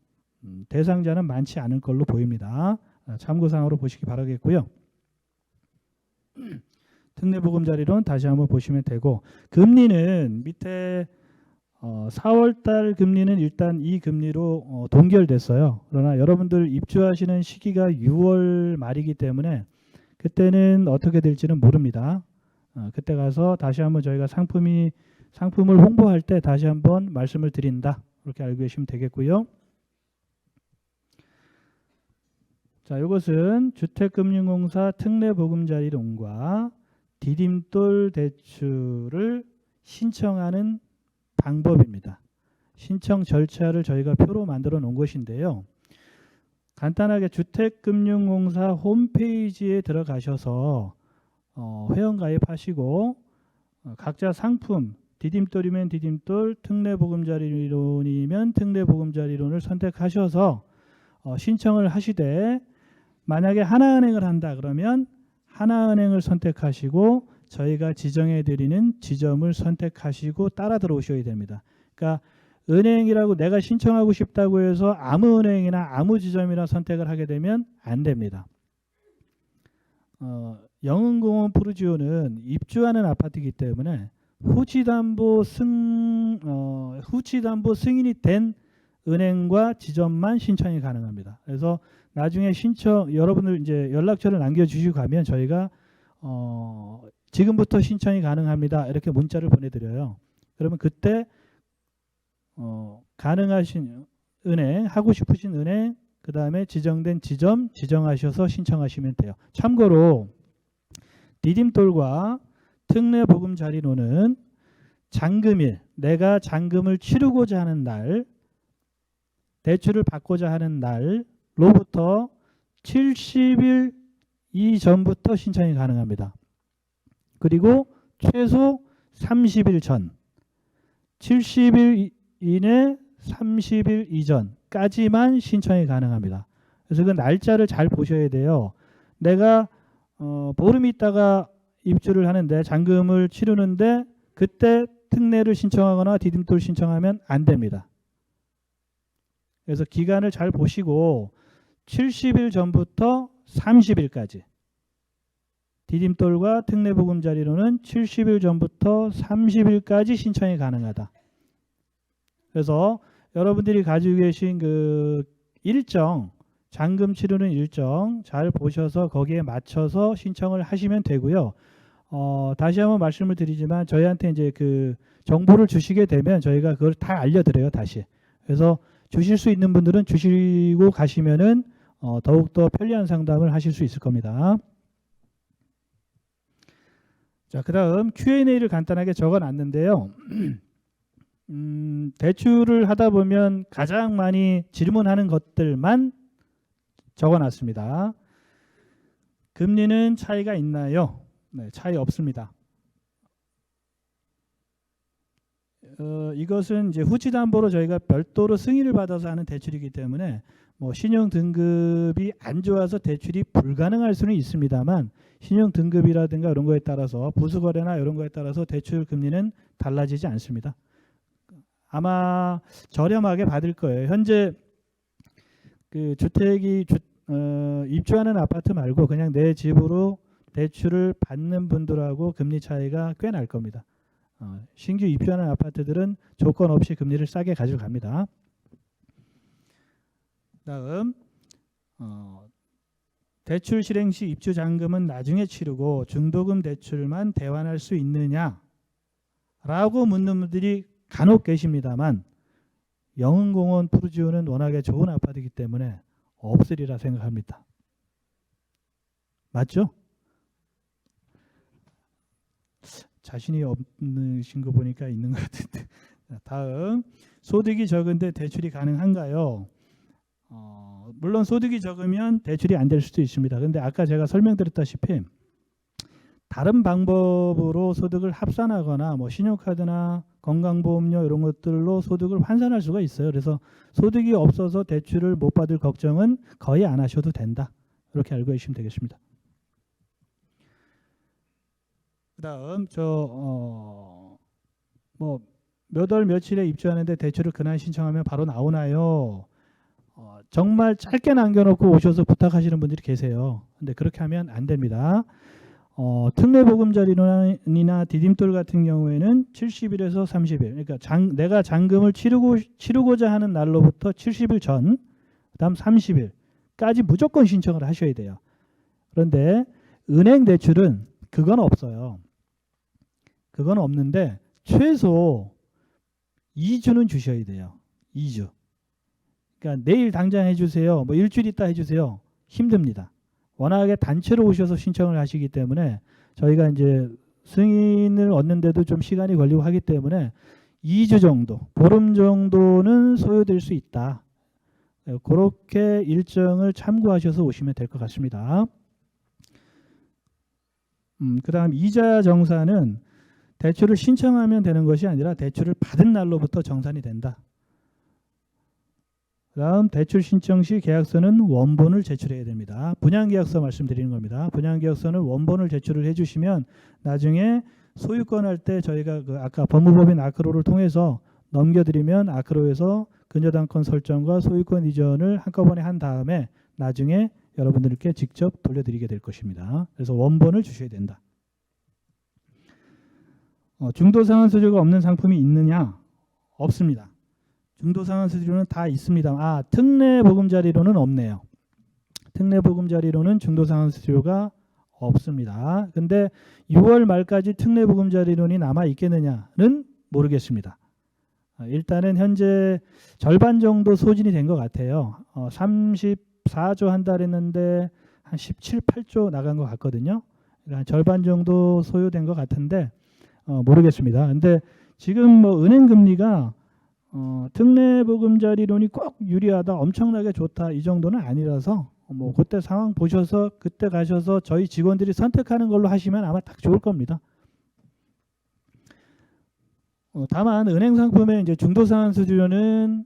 대상자는 많지 않을 걸로 보입니다. 참고사항으로 보시기 바라겠고요. 특례보금자리론 다시 한번 보시면 되고 금리는 밑에 4월달 금리는 일단 이 금리로 동결됐어요. 그러나 여러분들 입주하시는 시기가 6월 말이기 때문에 그때는 어떻게 될지는 모릅니다. 그때 가서 다시 한번 저희가 상품을 홍보할 때 다시 한번 말씀을 드린다. 그렇게 알고 계시면 되겠고요. 자, 이것은 주택금융공사 특례보금자리론과 디딤돌 대출을 신청하는 방법입니다. 신청 절차를 저희가 표로 만들어 놓은 것인데요. 간단하게 주택금융공사 홈페이지에 들어가셔서 회원 가입하시고 각자 상품 디딤돌이면 디딤돌, 특례보금자리론이면 특례보금자리론을 선택하셔서 신청을 하시되 만약에 하나은행을 한다 그러면 하나은행을 선택하시고 저희가 지정해 드리는 지점을 선택하시고 따라 들어오셔야 됩니다. 그러니까 은행이라고 내가 신청하고 싶다고 해서 아무 은행이나 아무 지점이나 선택을 하게 되면 안 됩니다. 영흥공원 푸르지오는 입주하는 아파트이기 때문에 후치담보 승인이 된 은행과 지점만 신청이 가능합니다. 그래서 나중에 여러분들 이제 연락처를 남겨주시고 가면 저희가 지금부터 신청이 가능합니다. 이렇게 문자를 보내드려요. 그러면 그때 가능하신 은행, 하고 싶으신 은행, 그 다음에 지정된 지점 지정하셔서 신청하시면 돼요. 참고로 디딤돌과 특례보금자리론은 잔금일, 내가 잔금을 치르고자 하는 날, 대출을 받고자 하는 날로부터 70일 이전부터 신청이 가능합니다. 그리고 최소 30일 전, 70일 이내 30일 이전까지만 신청이 가능합니다. 그래서 그 날짜를 잘 보셔야 돼요. 내가 보름 있다가 입주를 하는데 잔금을 치르는데 그때 특례를 신청하거나 디딤돌 신청하면 안 됩니다. 그래서 기간을 잘 보시고 70일 전부터 30일까지 디딤돌과 특례보금자리로는 70일 전부터 30일까지 신청이 가능하다. 그래서 여러분들이 가지고 계신 그 일정, 잔금 치르는 일정 잘 보셔서 거기에 맞춰서 신청을 하시면 되고요. 다시 한번 말씀을 드리지만 저희한테 이제 그 정보를 주시게 되면 저희가 그걸 다 알려드려요, 다시. 그래서 주실 수 있는 분들은 주시고 가시면은 더욱더 편리한 상담을 하실 수 있을 겁니다. 자, 그 다음 Q&A를 간단하게 적어놨는데요. 대출을 하다 보면 가장 많이 질문하는 것들만 적어놨습니다. 금리는 차이가 있나요? 네, 차이 없습니다. 이것은 이제 후지담보로 저희가 별도로 승인을 받아서 하는 대출이기 때문에 뭐 신용 등급이 안 좋아서 대출이 불가능할 수는 있습니다만 신용 등급이라든가 이런 거에 따라서 부수거래나 이런 거에 따라서 대출 금리는 달라지지 않습니다. 아마 저렴하게 받을 거예요. 현재 그 주택이 입주하는 아파트 말고 그냥 내 집으로 대출을 받는 분들하고 금리 차이가 꽤 날 겁니다. 신규 입주하는 아파트들은 조건 없이 금리를 싸게 가져갑니다. 다음 대출 실행 시 입주 잔금은 나중에 치르고 중도금 대출만 대환할 수 있느냐라고 묻는 분들이 간혹 계십니다만 영흥공원 푸르지오는 워낙에 좋은 아파트이기 때문에 없으리라 생각합니다. 맞죠? 자신이 없으신 거 보니까 있는 것 같은데. 다음 소득이 적은데 대출이 가능한가요? 물론 소득이 적으면 대출이 안 될 수도 있습니다. 근데 아까 제가 설명드렸다시피 다른 방법으로 소득을 합산하거나 뭐 신용카드나 건강보험료 이런 것들로 소득을 환산할 수가 있어요. 그래서 소득이 없어서 대출을 못 받을 걱정은 거의 안 하셔도 된다. 이렇게 알고 계시면 되겠습니다. 그다음 뭐 몇 월 며칠에 입주하는데 대출을 그날 신청하면 바로 나오나요? 정말 짧게 남겨놓고 오셔서 부탁하시는 분들이 계세요. 근데 그렇게 하면 안 됩니다. 특례보금자리론이나 디딤돌 같은 경우에는 70일에서 30일. 그러니까 내가 잔금을 치르고자 하는 날로부터 70일 전, 그다음 30일까지 무조건 신청을 하셔야 돼요. 그런데 은행 대출은 그건 없어요. 그건 없는데 최소 2주는 주셔야 돼요. 2주. 그러니까 내일 당장 해주세요. 뭐 일주일 있다 해주세요. 힘듭니다. 워낙에 단체로 오셔서 신청을 하시기 때문에 저희가 이제 승인을 얻는데도 좀 시간이 걸리고 하기 때문에 2주 정도, 보름 정도는 소요될 수 있다. 그렇게 일정을 참고하셔서 오시면 될 것 같습니다. 그다음 이자 정산은 대출을 신청하면 되는 것이 아니라 대출을 받은 날로부터 정산이 된다. 그다음 대출 신청 시 계약서는 원본을 제출해야 됩니다. 분양계약서 말씀드리는 겁니다. 분양계약서는 원본을 제출을 해주시면 나중에 소유권 할 때 저희가 그 아까 법무법인 아크로를 통해서 넘겨드리면 아크로에서 근저당권 설정과 소유권 이전을 한꺼번에 한 다음에 나중에 여러분들께 직접 돌려드리게 될 것입니다. 그래서 원본을 주셔야 된다. 중도상환수수료가 없는 상품이 있느냐? 없습니다. 중도상환수수료는 다 있습니다. 특례보금자리로는 없네요. 특례보금자리로는 중도상환수수료가 없습니다. 근데 6월 말까지 특례보금자리론이 남아 있겠느냐는 모르겠습니다. 일단은 현재 절반 정도 소진이 된 것 같아요. 34조 한 달 했는데 한 17, 8조 나간 것 같거든요. 그러니까 절반 정도 소요된 것 같은데 모르겠습니다. 근데 지금 뭐 은행 금리가 특례 보금자리론이 꼭 유리하다, 엄청나게 좋다 이 정도는 아니라서 뭐 그때 상황 보셔서 그때 가셔서 저희 직원들이 선택하는 걸로 하시면 아마 딱 좋을 겁니다. 다만 은행 상품의 이제 중도상환 수수료는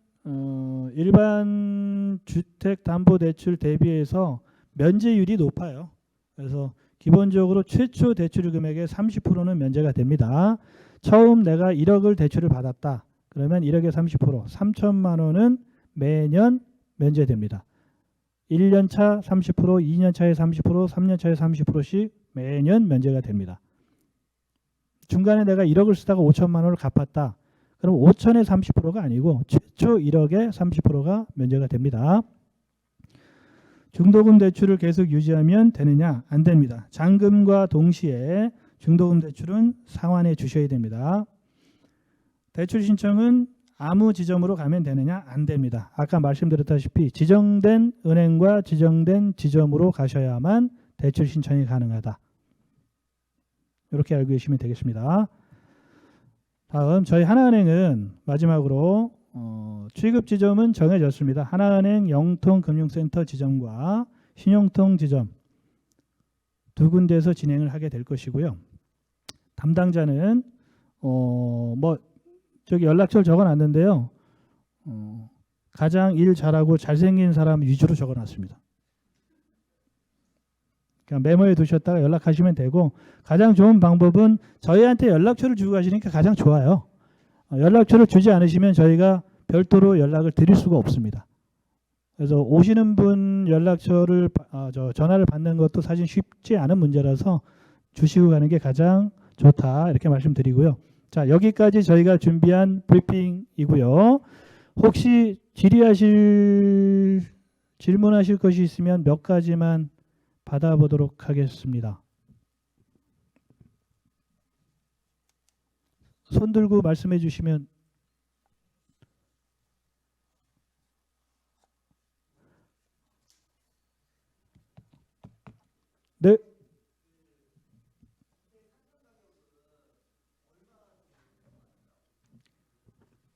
일반 주택담보대출 대비해서 면제율이 높아요. 그래서 기본적으로 최초 대출 금액의 30%는 면제가 됩니다. 처음 내가 1억을 대출을 받았다. 그러면 1억의 30%, 3천만 원은 매년 면제됩니다. 1년 차 30%, 2년 차에 30%, 3년 차에 30%씩 매년 면제가 됩니다. 중간에 내가 1억을 쓰다가 5천만 원을 갚았다. 그럼 5천의 30%가 아니고 최초 1억의 30%가 면제가 됩니다. 중도금 대출을 계속 유지하면 되느냐? 안 됩니다. 잔금과 동시에 중도금 대출은 상환해 주셔야 됩니다. 대출 신청은 아무 지점으로 가면 되느냐? 안 됩니다. 아까 말씀드렸다시피 지정된 은행과 지정된 지점으로 가셔야만 대출 신청이 가능하다. 이렇게 알고 계시면 되겠습니다. 다음 저희 하나은행은 마지막으로 취급 지점은 정해졌습니다. 하나은행 영통금융센터 지점과 신용통 지점 두 군데에서 진행을 하게 될 것이고요. 담당자는 뭐 저기 연락처를 적어놨는데요. 가장 일 잘하고 잘생긴 사람 위주로 적어놨습니다. 그냥 메모해 두셨다가 연락하시면 되고 가장 좋은 방법은 저희한테 연락처를 주고 가시니까 가장 좋아요. 연락처를 주지 않으시면 저희가 별도로 연락을 드릴 수가 없습니다. 그래서 오시는 분 연락처를 전화를 받는 것도 사실 쉽지 않은 문제라서 주시고 가는 게 가장 좋다 이렇게 말씀드리고요. 자, 여기까지 저희가 준비한 브리핑이고요. 혹시 질문하실 것이 있으면 몇 가지만 받아보도록 하겠습니다. 손 들고 말씀해 주시면. 네.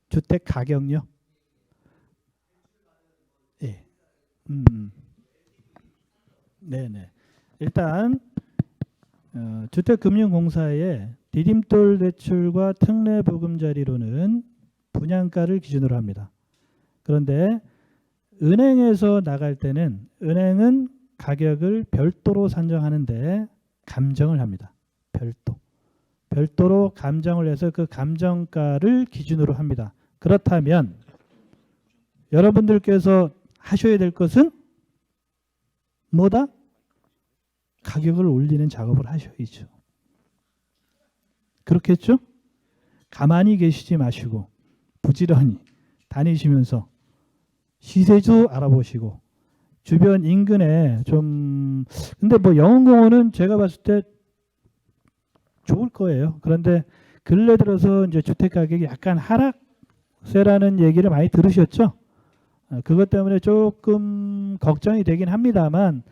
주택 가격요? 예. 네네. 일단 주택금융공사의 디딤돌 대출과 특례 보금자리로는 분양가를 기준으로 합니다. 그런데 은행에서 나갈 때는 은행은 가격을 별도로 산정하는데 감정을 합니다. 별도로 감정을 해서 그 감정가를 기준으로 합니다. 그렇다면 여러분들께서 하셔야 될 것은 뭐다? 가격을 올리는 작업을 하셔야죠. 그렇겠죠? 가만히 계시지 마시고 부지런히 다니시면서 시세도 알아보시고 주변 인근에 좀 근데 뭐 영흥공원은 제가 봤을 때 좋을 거예요. 그런데 근래 들어서 이제 주택 가격이 약간 하락세라는 얘기를 많이 들으셨죠? 그것 때문에 조금 걱정이 되긴 합니다만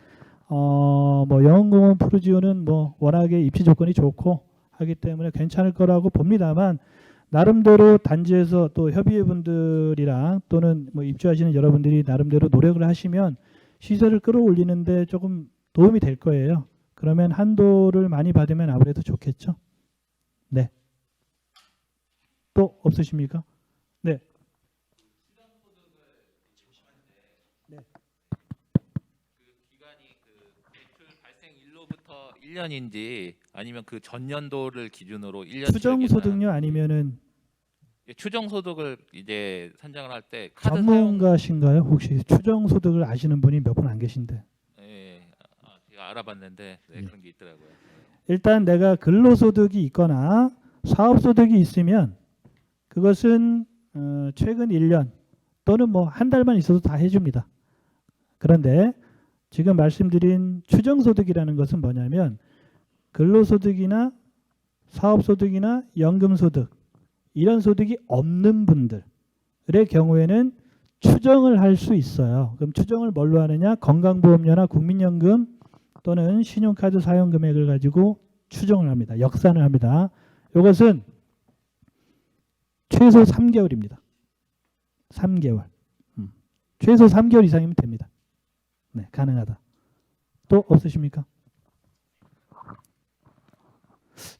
뭐 영흥공원 푸르지오는 뭐 워낙에 입지 조건이 좋고 하기 때문에 괜찮을 거라고 봅니다만 나름대로 단지에서 또 협의회분들이랑 또는 뭐 입주하시는 여러분들이 나름대로 노력을 하시면 시세를 끌어올리는데 조금 도움이 될 거예요. 그러면 한도를 많이 받으면 아무래도 좋겠죠. 네. 또 없으십니까? 네. 대출 발생 일로부터 1년인지 아니면 그 전년도를 기준으로 1년 추정소득요 아니면은 추정소득을 이제 산정을 할 때 카드 전문가신가요? 혹시 추정소득을 아시는 분이 몇 분 안 계신데. 제가 알아봤는데 네, 그런 게 있더라고요. 일단 내가 근로소득이 있거나 사업소득이 있으면 그것은 최근 1년 또는 뭐 한 달만 있어도 다 해줍니다. 그런데 지금 말씀드린 추정소득이라는 것은 뭐냐면 근로소득이나 사업소득이나 연금소득 이런 소득이 없는 분들의 경우에는 추정을 할 수 있어요. 그럼 추정을 뭘로 하느냐? 건강보험료나 국민연금 또는 신용카드 사용 금액을 가지고 추정을 합니다. 역산을 합니다. 이것은 최소 3개월입니다. 3개월. 최소 3개월 이상이면 됩니다. 네, 가능하다. 또 없으십니까?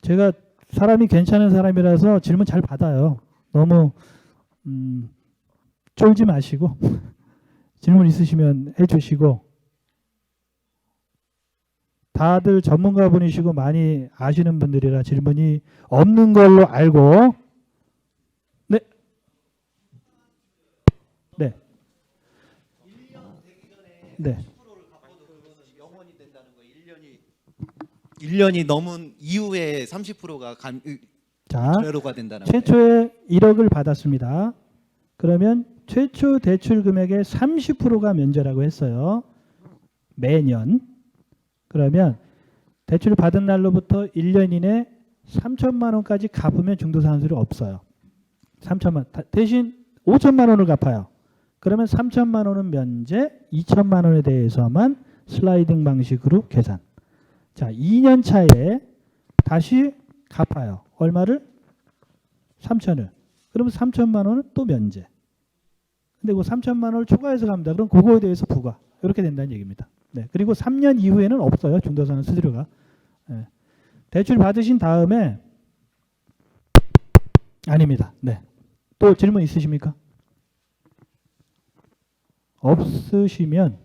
제가 사람이 괜찮은 사람이라서 질문 잘 받아요. 너무 쫄지 마시고 질문 있으시면 해주시고, 다들 전문가분이시고 많이 아시는 분들이라 질문이 없는 걸로 알고. 네. 네. 네. 1년이 넘은 이후에 30%가 자, 그대로가 된다는 거예요. 최초에 1억을 받았습니다. 그러면 최초 대출 금액의 30%가 면제라고 했어요. 매년. 그러면 대출 받은 날로부터 1년 이내 3천만 원까지 갚으면 중도상환수율이 없어요. 3천만 대신 5천만 원을 갚아요. 그러면 3천만 원은 면제, 2천만 원에 대해서만 슬라이딩 방식으로 계산. 자, 2년 차에 다시 갚아요. 얼마를? 3천을. 그러면 3천만 원은 또 면제. 근데 그 3천만 원을 초과해서 갑니다. 그럼 그거에 대해서 부과. 이렇게 된다는 얘기입니다. 네. 그리고 3년 이후에는 없어요. 중도상환 수수료가. 네. 대출 받으신 다음에 아닙니다. 네. 또 질문 있으십니까? 없으시면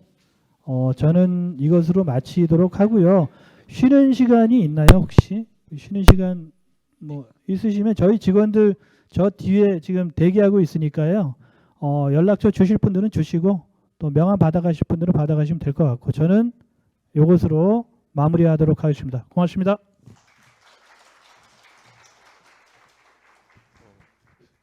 저는 이것으로 마치도록 하고요. 쉬는 시간이 있나요, 혹시? 쉬는 시간 뭐 있으시면 저희 직원들 저 뒤에 지금 대기하고 있으니까요. 연락처 주실 분들은 주시고 또 명함 받아가실 분들은 받아가시면 될 것 같고, 저는 이것으로 마무리하도록 하겠습니다. 고맙습니다.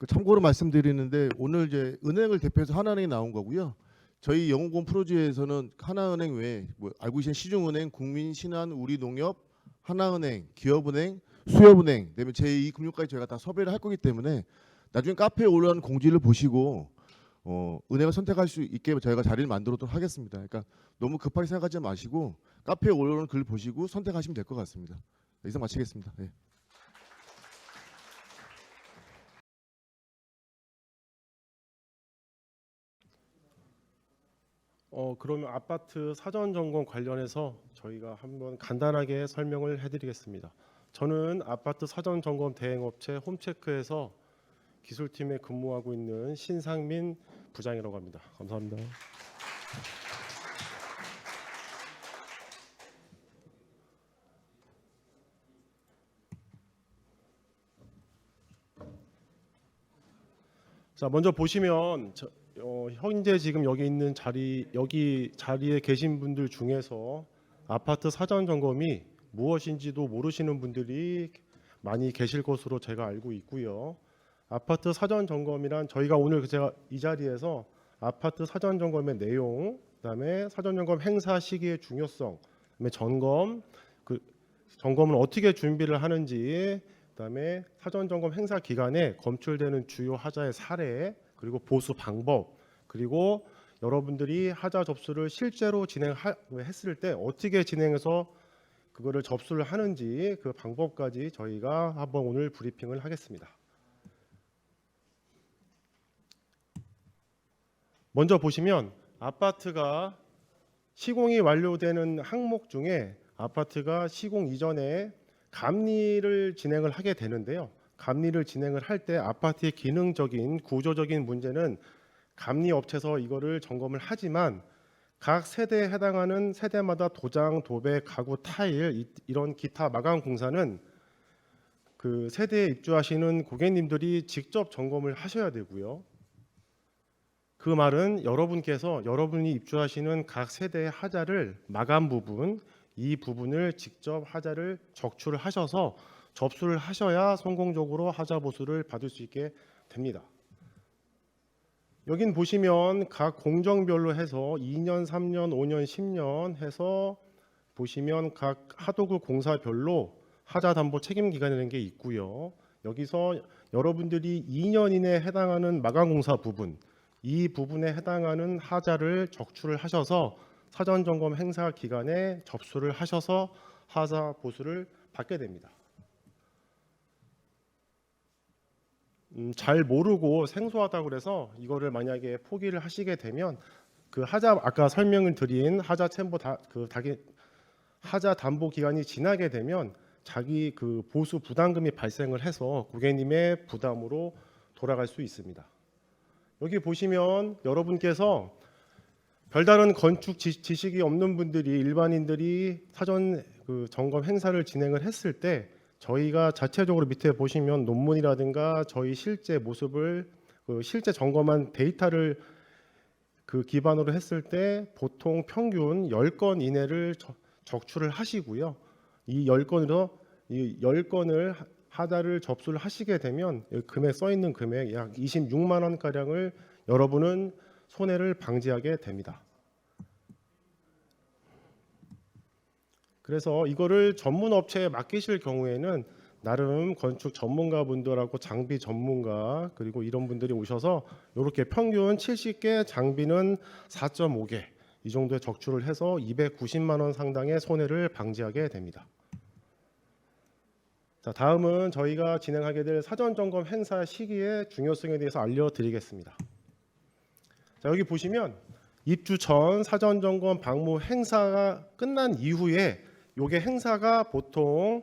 참고로 말씀드리는데, 오늘 이제 은행을 대표해서 하나은행이 나온 거고요. 저희 영어공 프로지에서는 하나은행 외에 알고 계신 시중은행, 국민신한, 우리농협, 하나은행, 기업은행, 수협은행, 그다음에 제2금융까지 저희가 다 섭외를 할 거기 때문에 나중에 카페에 올라온 공지를 보시고 은행을 선택할 수 있게 저희가 자리를 만들도록 하겠습니다. 그러니까 너무 급하게 생각하지 마시고 카페에 올라오는 글 보시고 선택하시면 될 것 같습니다. 이상 마치겠습니다. 네. 그러면 아파트 사전 점검 관련해서 저희가 한번 간단하게 설명을 해드리겠습니다. 저는 아파트 사전 점검 대행업체 홈체크에서 기술팀에 근무하고 있는 신상민 부장이라고 합니다. 감사합니다. 자, 먼저 보시면 현재 지금 여기 있는 여기 자리에 계신 분들 중에서 아파트 사전 점검이 무엇인지도 모르시는 분들이 많이 계실 것으로 제가 알고 있고요. 아파트 사전 점검이란 저희가 오늘 제가 이 자리에서 아파트 사전 점검의 내용, 그다음에 사전 점검 행사 시기의 중요성, 그다음에 점검은 어떻게 준비를 하는지, 그다음에 사전 점검 행사 기간에 검출되는 주요 하자의 사례, 그리고 보수 방법, 그리고 여러분들이 하자 접수를 실제로 진행했을 때 어떻게 진행해서 그거를 접수를 하는지 그 방법까지 저희가 한번 오늘 브리핑을 하겠습니다. 먼저 보시면 아파트가 시공이 완료되는 항목 중에 아파트가 시공 이전에 감리를 진행을 하게 되는데요. 감리를 진행을 할 때 아파트의 기능적인 구조적인 문제는 감리 업체에서 이거를 점검을 하지만 각 세대에 해당하는 세대마다 도장, 도배, 가구, 타일 이런 기타 마감 공사는 그 세대에 입주하시는 고객님들이 직접 점검을 하셔야 되고요. 그 말은 여러분이 입주하시는 각 세대의 하자를 마감 부분, 이 부분을 직접 하자를 적출을 하셔서 접수를 하셔야 성공적으로 하자 보수를 받을 수 있게 됩니다. 여긴 보시면 각 공정별로 해서 2년, 3년, 5년, 10년 해서 보시면 각 하도급 공사별로 하자 담보 책임 기간이라는 게 있고요. 여기서 여러분들이 2년 이내에 해당하는 마감 공사 부분, 이 부분에 해당하는 하자를 적출을 하셔서 사전 점검 행사 기간에 접수를 하셔서 하자 보수를 받게 됩니다. 잘 모르고 생소하다고 그래서 이거를 만약에 포기를 하시게 되면 그 하자 아까 설명을 드린 하자 챔버 하자 담보 기간이 지나게 되면 자기 그 보수 부담금이 발생을 해서 고객님의 부담으로 돌아갈 수 있습니다. 여기 보시면 여러분께서 별다른 건축 지식이 없는 분들이 일반인들이 사전 그 점검 행사를 진행을 했을 때 저희가 자체적으로 밑에 보시면 논문이라든가 저희 실제 모습을 실제 점검한 데이터를 그 기반으로 했을 때 보통 평균 10건 이내를 적출을 하시고요. 이 10건을 하자를 접수를 하시게 되면 금액 써 있는 금액 약 26만 원 가량을 여러분은 손해를 방지하게 됩니다. 그래서 이거를 전문 업체에 맡기실 경우에는 나름 건축 전문가분들하고 장비 전문가 그리고 이런 분들이 오셔서 이렇게 평균 70개 장비는 4.5개 이 정도의 적출을 해서 290만 원 상당의 손해를 방지하게 됩니다. 자, 다음은 저희가 진행하게 될 사전 점검 행사 시기의 중요성에 대해서 알려드리겠습니다. 자, 여기 보시면 입주 전 사전 점검 방문 행사가 끝난 이후에 요게 행사가 보통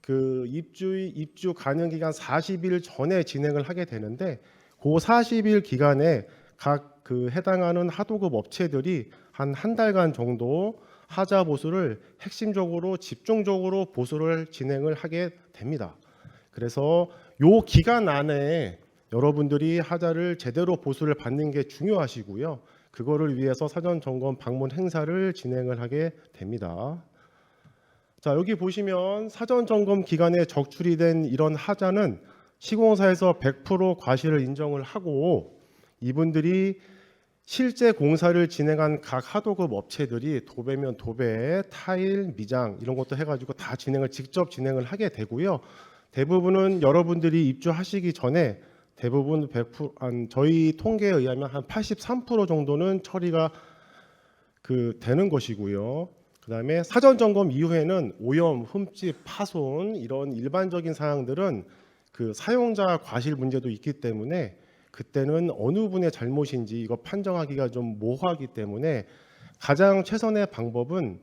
그 입주 가능 기간 40일 전에 진행을 하게 되는데 그 40일 기간에 각 그 해당하는 하도급 업체들이 한 달간 정도 하자 보수를 핵심적으로 집중적으로 보수를 진행을 하게 됩니다. 그래서 요 기간 안에 여러분들이 하자를 제대로 보수를 받는 게 중요하시고요. 그거를 위해서 사전 점검 방문 행사를 진행을 하게 됩니다. 자, 여기 보시면 사전 점검 기간에 적출이 된 이런 하자는 시공사에서 100% 과실을 인정을 하고 이분들이 실제 공사를 진행한 각 하도급 업체들이 도배면 도배, 타일, 미장 이런 것도 해가지고 다 직접 진행을 하게 되고요. 대부분은 여러분들이 입주하시기 전에 대부분 100% 저희 통계에 의하면 한 83% 정도는 처리가 되는 것이고요. 그다음에 사전 점검 이후에는 오염, 흠집, 파손 이런 일반적인 사항들은 그 사용자 과실 문제도 있기 때문에 그때는 어느 분의 잘못인지 이거 판정하기가 좀 모호하기 때문에 가장 최선의 방법은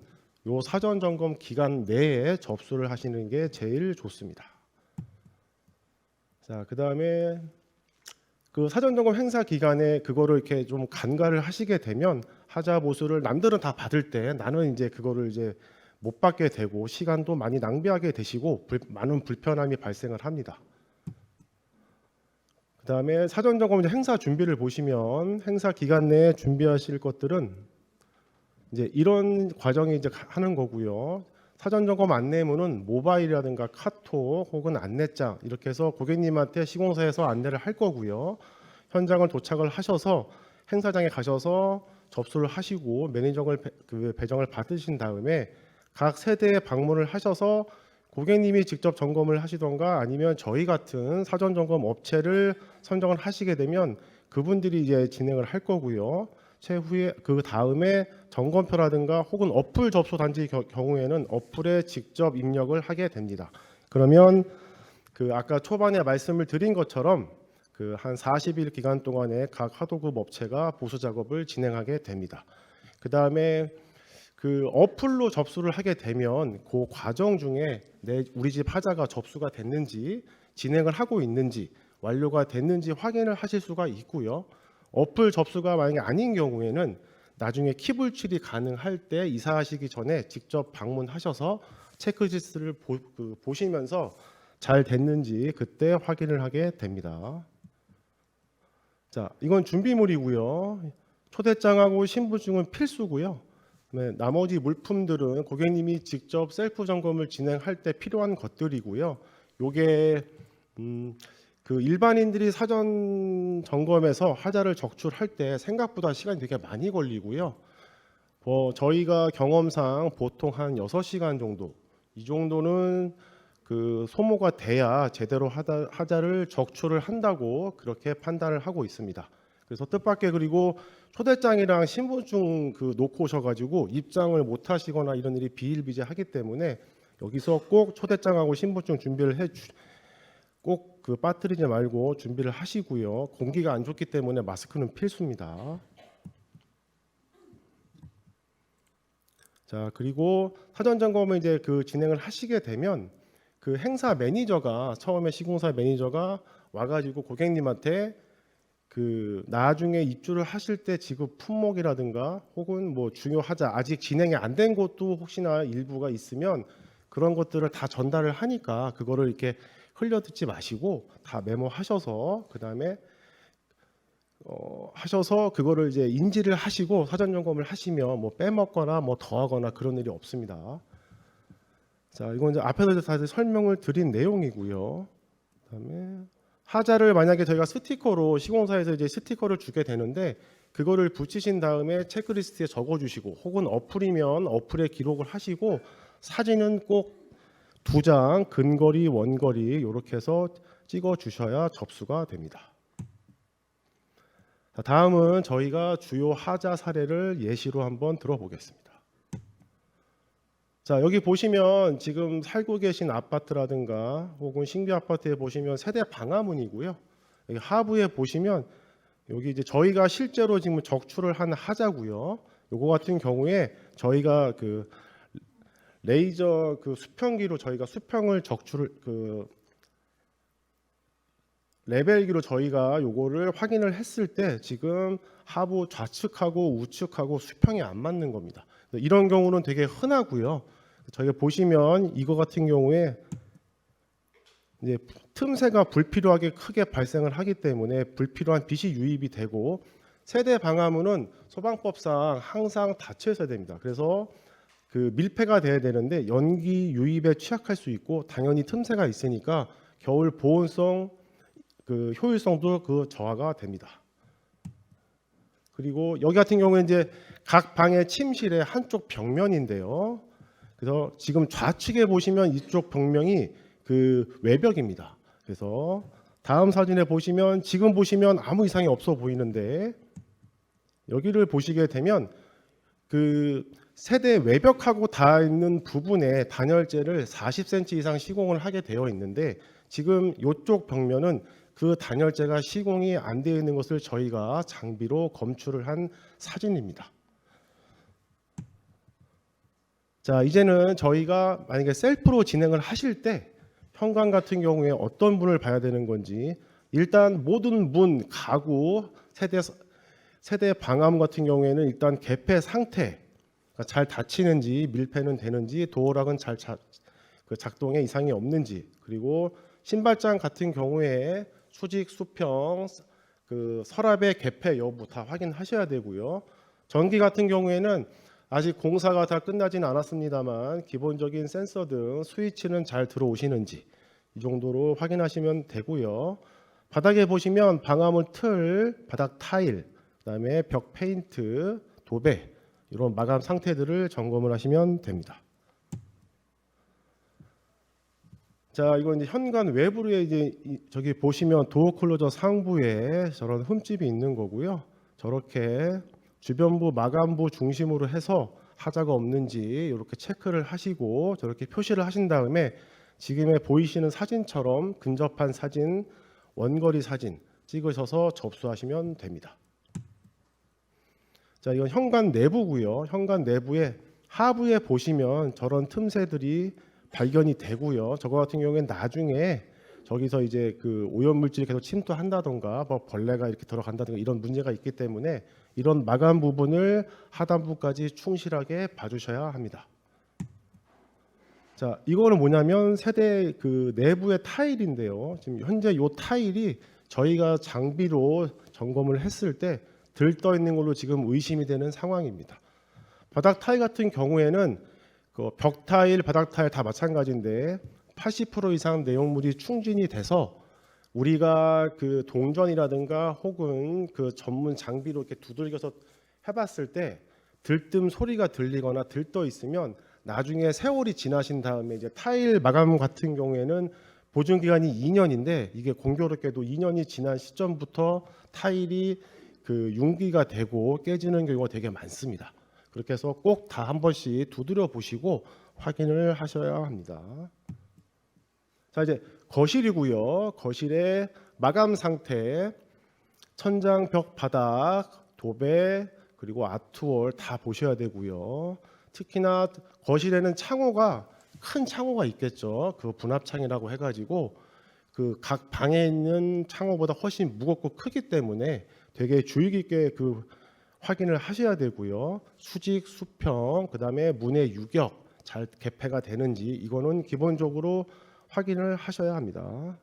요 사전 점검 기간 내에 접수를 하시는 게 제일 좋습니다. 자, 그다음에 그 사전 점검 행사 기간에 그거를 이렇게 좀 간과를 하시게 되면 하자 보수를 남들은 다 받을 때 나는 이제 그거를 이제 못 받게 되고 시간도 많이 낭비하게 되시고 많은 불편함이 발생을 합니다. 그다음에 사전 점검 행사 준비를 보시면 행사 기간 내에 준비하실 것들은 이제 이런 과정이 이제 하는 거고요. 사전 점검 안내문은 모바일이라든가 카톡 혹은 안내장 이렇게 해서 고객님한테 시공사에서 안내를 할 거고요. 현장을 도착을 하셔서 행사장에 가셔서 접수를 하시고 매니저를 배정을 받으신 다음에 각 세대에 방문을 하셔서 고객님이 직접 점검을 하시던가 아니면 저희 같은 사전 점검 업체를 선정을 하시게 되면 그분들이 이제 진행을 할 거고요. 최후에 그 다음에 점검표라든가 혹은 어플 접수 단지 경우에는 어플에 직접 입력을 하게 됩니다. 그러면 그 아까 초반에 말씀을 드린 것처럼 그 한 40일 기간 동안에 각 하도급 업체가 보수 작업을 진행하게 됩니다. 그 다음에 그 어플로 접수를 하게 되면 그 과정 중에 우리 집 하자가 접수가 됐는지 진행을 하고 있는지 완료가 됐는지 확인을 하실 수가 있고요. 어플 접수가 만약에 아닌 경우에는 나중에 키불출이 가능할 때 이사하시기 전에 직접 방문하셔서 체크리스트를 보시면서 잘 됐는지 그때 확인을 하게 됩니다. 자, 이건 준비물이고요. 초대장하고 신분증은 필수고요. 나머지 물품들은 고객님이 직접 셀프 점검을 진행할 때 필요한 것들이고요. 요게 그 일반인들이 사전 점검에서 하자를 적출할 때 생각보다 시간이 되게 많이 걸리고요. 저희가 경험상 보통 한 6시간 정도 이 정도는 그 소모가 돼야 제대로 하자를 적출을 한다고 그렇게 판단을 하고 있습니다. 그래서 뜻밖의 그리고 초대장이랑 신분증 그 놓고 오셔가지고 입장을 못 하시거나 이런 일이 비일비재하기 때문에 여기서 꼭 초대장하고 신분증 준비를 꼭 그 빠뜨리지 말고 준비를 하시고요. 공기가 안 좋기 때문에 마스크는 필수입니다. 자, 그리고 사전 점검을 이제 그 진행을 하시게 되면 그 행사 매니저가 처음에 시공사 매니저가 와가지고 고객님한테 그 나중에 입주를 하실 때 지급 품목이라든가 혹은 뭐 중요하자 아직 진행이 안 된 것도 혹시나 일부가 있으면 그런 것들을 다 전달을 하니까 그거를 이렇게 흘려듣지 마시고 다 메모하셔서 그다음에 하셔서 그거를 이제 인지를 하시고 사전 점검을 하시면 뭐 빼먹거나 뭐 더하거나 그런 일이 없습니다. 자, 이건 이제 앞에서 다들 설명을 드린 내용이고요. 그다음에 하자를 만약에 저희가 스티커로 시공사에서 이제 스티커를 주게 되는데 그거를 붙이신 다음에 체크리스트에 적어주시고 혹은 어플이면 어플에 기록을 하시고 사진은 꼭 2장 근거리 원거리 이렇게 해서 찍어 주셔야 접수가 됩니다. 자, 다음은 저희가 주요 하자 사례를 예시로 한번 들어보겠습니다. 자, 여기 보시면 지금 살고 계신 아파트라든가 혹은 신규 아파트에 보시면 세대 방화문이고요. 여기 하부에 보시면 여기 이제 저희가 실제로 지금 적출을 한 하자고요. 요거 같은 경우에 저희가 그 레이저 그 수평기로 저희가 수평을 적출을 그 레벨기로 저희가 요거를 확인을 했을 때 지금 하부 좌측하고 우측하고 수평이 안 맞는 겁니다. 이런 경우는 되게 흔하고요. 저희가 보시면 이거 같은 경우에 이제 틈새가 불필요하게 크게 발생을 하기 때문에 불필요한 빛이 유입이 되고 세대 방화문은 소방법상 항상 닫혀 있어야 됩니다. 그래서 그 밀폐가 돼야 되는데 연기 유입에 취약할 수 있고 당연히 틈새가 있으니까 겨울 보온성 그 효율성도 그 저하가 됩니다. 그리고 여기 같은 경우에 이제 각 방의 침실의 한쪽 벽면인데요. 그래서 지금 좌측에 보시면 이쪽 벽면이 그 외벽입니다. 그래서 다음 사진에 보시면 지금 보시면 아무 이상이 없어 보이는데 여기를 보시게 되면 그 세대 외벽하고 닿아 있는 부분에 단열재를 40cm 이상 시공을 하게 되어 있는데 지금 이쪽 벽면은 그 단열재가 시공이 안 되어 있는 것을 저희가 장비로 검출을 한 사진입니다. 자, 이제는 저희가 만약에 셀프로 진행을 하실 때 현관 같은 경우에 어떤 문을 봐야 되는 건지 일단 모든 문, 가구, 세대 방화문 같은 경우에는 일단 개폐 상태 잘 닫히는지 밀폐는 되는지 도어락은 잘 작동에 이상이 없는지 그리고 신발장 같은 경우에 수직 수평 그 서랍의 개폐 여부 다 확인하셔야 되고요. 전기 같은 경우에는 아직 공사가 다 끝나지는 않았습니다만 기본적인 센서 등 스위치는 잘 들어오시는지 이 정도로 확인하시면 되고요. 바닥에 보시면 방화문 틀, 바닥 타일, 그다음에 벽 페인트, 도배 이런 마감 상태들을 점검을 하시면 됩니다. 자, 이건 이제 현관 외부에 이제 저기 보시면 도어 클로저 상부에 저런 흠집이 있는 거고요. 저렇게 주변부 마감부 중심으로 해서 하자가 없는지 이렇게 체크를 하시고 저렇게 표시를 하신 다음에 지금에 보이시는 사진처럼 근접한 사진, 원거리 사진 찍으셔서 접수하시면 됩니다. 자, 이건 현관 내부고요. 현관 내부에 하부에 보시면 저런 틈새들이 발견이 되고요. 저거 같은 경우에는 나중에 저기서 이제 그 오염물질이 계속 침투한다던가 뭐 벌레가 이렇게 들어간다든가 이런 문제가 있기 때문에 이런 마감 부분을 하단부까지 충실하게 봐주셔야 합니다. 자, 이거는 뭐냐면 세대 그 내부의 타일인데요. 지금 현재 이 타일이 저희가 장비로 점검을 했을 때 들떠 있는 걸로 지금 의심이 되는 상황입니다. 바닥 타일 같은 경우에는 그 벽 타일, 바닥 타일 다 마찬가지인데 80% 이상 내용물이 충진이 돼서 우리가 그 동전이라든가 혹은 그 전문 장비로 이렇게 두들겨서 해봤을 때 들뜸 소리가 들리거나 들떠 있으면 나중에 세월이 지나신 다음에 이제 타일 마감 같은 경우에는 보증 기간이 2년인데 이게 공교롭게도 2년이 지난 시점부터 타일이 그 융기가 되고 깨지는 경우가 되게 많습니다. 그렇게 해서 꼭 다 한 번씩 두드려 보시고 확인을 하셔야 합니다. 자, 이제 거실이고요. 거실의 마감 상태, 천장, 벽, 바닥, 도배, 그리고 아트월 다 보셔야 되고요. 특히나 거실에는 창호가 큰 창호가 있겠죠. 그 분합창이라고 해가지고 그 각 방에 있는 창호보다 훨씬 무겁고 크기 때문에 되게 주의 깊게 그 확인을 하셔야 되고요. 수직, 수평, 그다음에 문의 유격 잘 개폐가 되는지 이거는 기본적으로 확인을 하셔야 합니다.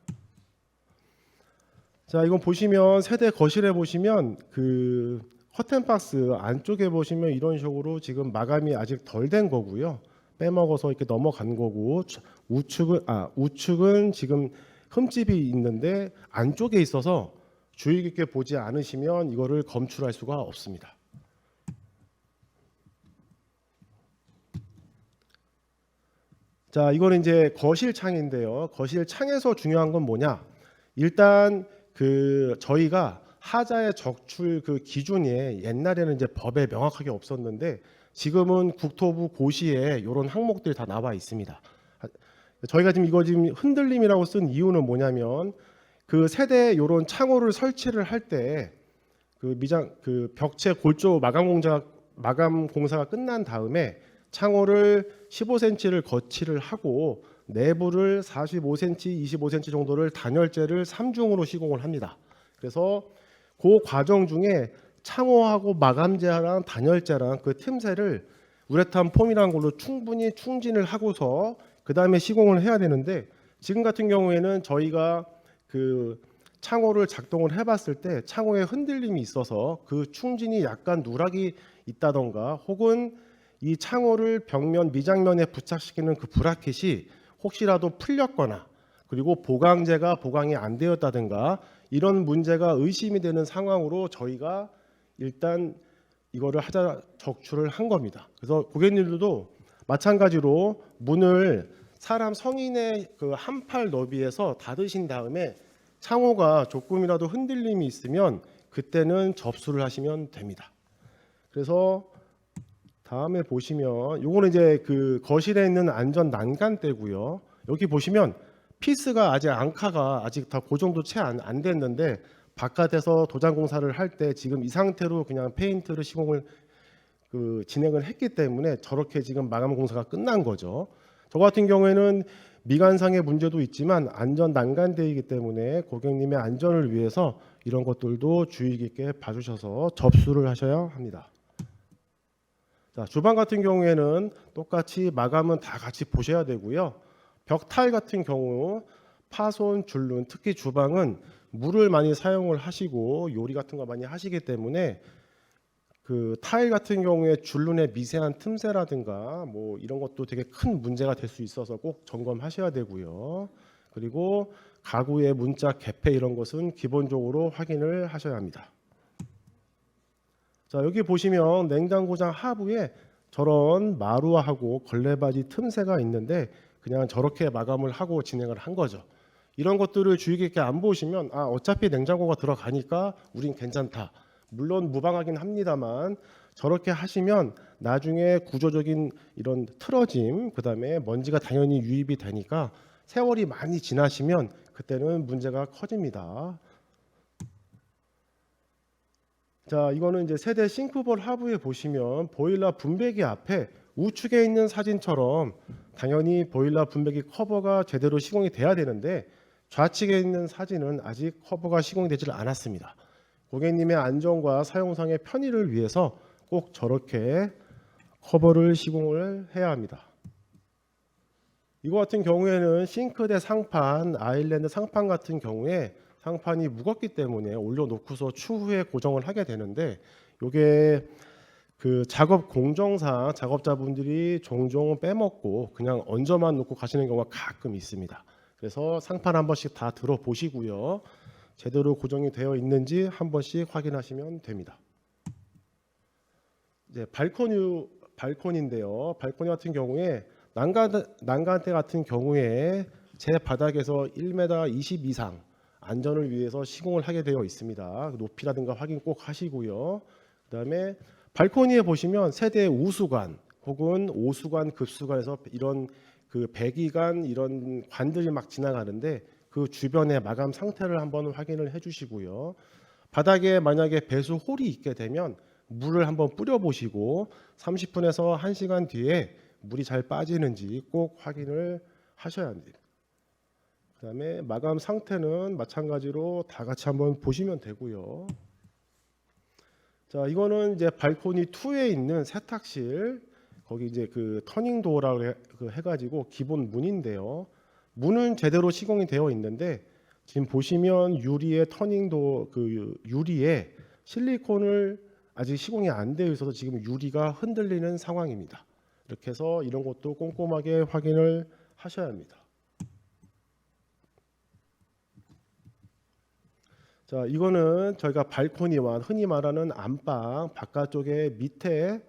자, 이건 보시면 세대 거실에 보시면 그 커튼박스 안쪽에 보시면 이런 식으로 지금 마감이 아직 덜 된 거고요. 빼먹어서 이렇게 넘어간 거고 우측은 지금 흠집이 있는데 안쪽에 있어서 주의 깊게 보지 않으시면 이거를 검출할 수가 없습니다. 자, 이거는 이제 거실 창인데요. 거실 창에서 중요한 건 뭐냐? 일단 그 저희가 하자의 적출 그 기준이 옛날에는 이제 법에 명확하게 없었는데 지금은 국토부 고시에 이런 항목들이 다 나와 있습니다. 저희가 지금 이거 지금 흔들림이라고 쓴 이유는 뭐냐면 그 세대 이런 창호를 설치를 할 때 그 벽체 골조 마감 공사가 끝난 다음에 창호를 15cm를 거치를 하고 내부를 45cm, 25cm 정도를 단열재를 3중으로 시공을 합니다. 그래서 그 과정 중에 창호하고 마감재랑 단열재랑 그 틈새를 우레탄 폼이라는 걸로 충분히 충진을 하고서 그 다음에 시공을 해야 되는데 지금 같은 경우에는 저희가 그 창호를 작동을 해봤을 때 창호에 흔들림이 있어서 그 충진이 약간 누락이 있다던가 혹은 이 창호를 벽면 미장면에 부착시키는 그 브라켓이 혹시라도 풀렸거나 그리고 보강재가 보강이 안 되었다든가 이런 문제가 의심이 되는 상황으로 저희가 일단 이거를 하자 적출을 한 겁니다. 그래서 고객님들도 마찬가지로 문을 사람 성인의 그 한 팔 너비에서 닫으신 다음에 창호가 조금이라도 흔들림이 있으면 그때는 접수를 하시면 됩니다. 그래서 다음에 보시면 요거는 이제 그 거실에 있는 안전 난간대고요. 여기 보시면 피스가 아직 앙카가 아직 다 고정도 채 안 됐는데 바깥에서 도장 공사를 할 때 지금 이 상태로 그냥 페인트를 시공을 진행을 했기 때문에 저렇게 지금 마감 공사가 끝난 거죠. 저 같은 경우에는 미관상의 문제도 있지만 안전 난간대이기 때문에 고객님의 안전을 위해서 이런 것들도 주의 깊게 봐주셔서 접수를 하셔야 합니다. 자, 주방 같은 경우에는 똑같이 마감은 다 같이 보셔야 되고요. 벽 타일 같은 경우 파손, 줄눈, 특히 주방은 물을 많이 사용을 하시고 요리 같은 거 많이 하시기 때문에 그 타일 같은 경우에 줄눈의 미세한 틈새라든가 뭐 이런 것도 되게 큰 문제가 될 수 있어서 꼭 점검하셔야 되고요. 그리고 가구의 문짝 개폐 이런 것은 기본적으로 확인을 하셔야 합니다. 자, 여기 보시면 냉장고장 하부에 저런 마루하고 걸레바지 틈새가 있는데 그냥 저렇게 마감을 하고 진행을 한 거죠. 이런 것들을 주의 깊게 안 보시면 어차피 냉장고가 들어가니까 우린 괜찮다. 물론 무방하긴 합니다만 저렇게 하시면 나중에 구조적인 이런 틀어짐 그다음에 먼지가 당연히 유입이 되니까 세월이 많이 지나시면 그때는 문제가 커집니다. 자, 이거는 이제 세대 싱크볼 하부에 보시면 보일러 분배기 앞에 우측에 있는 사진처럼 당연히 보일러 분배기 커버가 제대로 시공이 돼야 되는데 좌측에 있는 사진은 아직 커버가 시공되지 않았습니다. 고객님의 안전과 사용상의 편의를 위해서 꼭 저렇게 커버를 시공을 해야 합니다. 이거 같은 경우에는 싱크대 상판, 아일랜드 상판 같은 경우에 상판이 무겁기 때문에 올려놓고서 추후에 고정을 하게 되는데 이게 그 작업 공정상 작업자분들이 종종 빼먹고 그냥 얹어만 놓고 가시는 경우가 가끔 있습니다. 그래서 상판 한 번씩 다 들어보시고요. 제대로 고정이 되어 있는지 한 번씩 확인하시면 됩니다. 이제 발코니인데요. 발코니 같은 경우에 난간대 같은 경우에 제 바닥에서 1m 20 이상 안전을 위해서 시공을 하게 되어 있습니다. 높이라든가 확인 꼭 하시고요. 그다음에 발코니에 보시면 세대 우수관 혹은 오수관, 급수관에서 이런 그 배기관 이런 관들이 막 지나가는데 그 주변의 마감 상태를 한번 확인을 해주시고요. 바닥에 만약에 배수 홀이 있게 되면 물을 한번 뿌려 보시고 30분에서 1시간 뒤에 물이 잘 빠지는지 꼭 확인을 하셔야 합니다. 그다음에 마감 상태는 마찬가지로 다 같이 한번 보시면 되고요. 자, 이거는 이제 발코니 2에 있는 세탁실 거기 이제 그 터닝 도어라고 해가지고 기본 문인데요. 문은 제대로 시공이 되어 있는데 지금 보시면 유리에 터닝 도어 그 유리에 실리콘을 아직 시공이 안 되어 있어서 지금 유리가 흔들리는 상황입니다. 이렇게 해서 이런 것도 꼼꼼하게 확인을 하셔야 합니다. 자, 이거는 저희가 발코니와 흔히 말하는 안방 바깥쪽에 밑에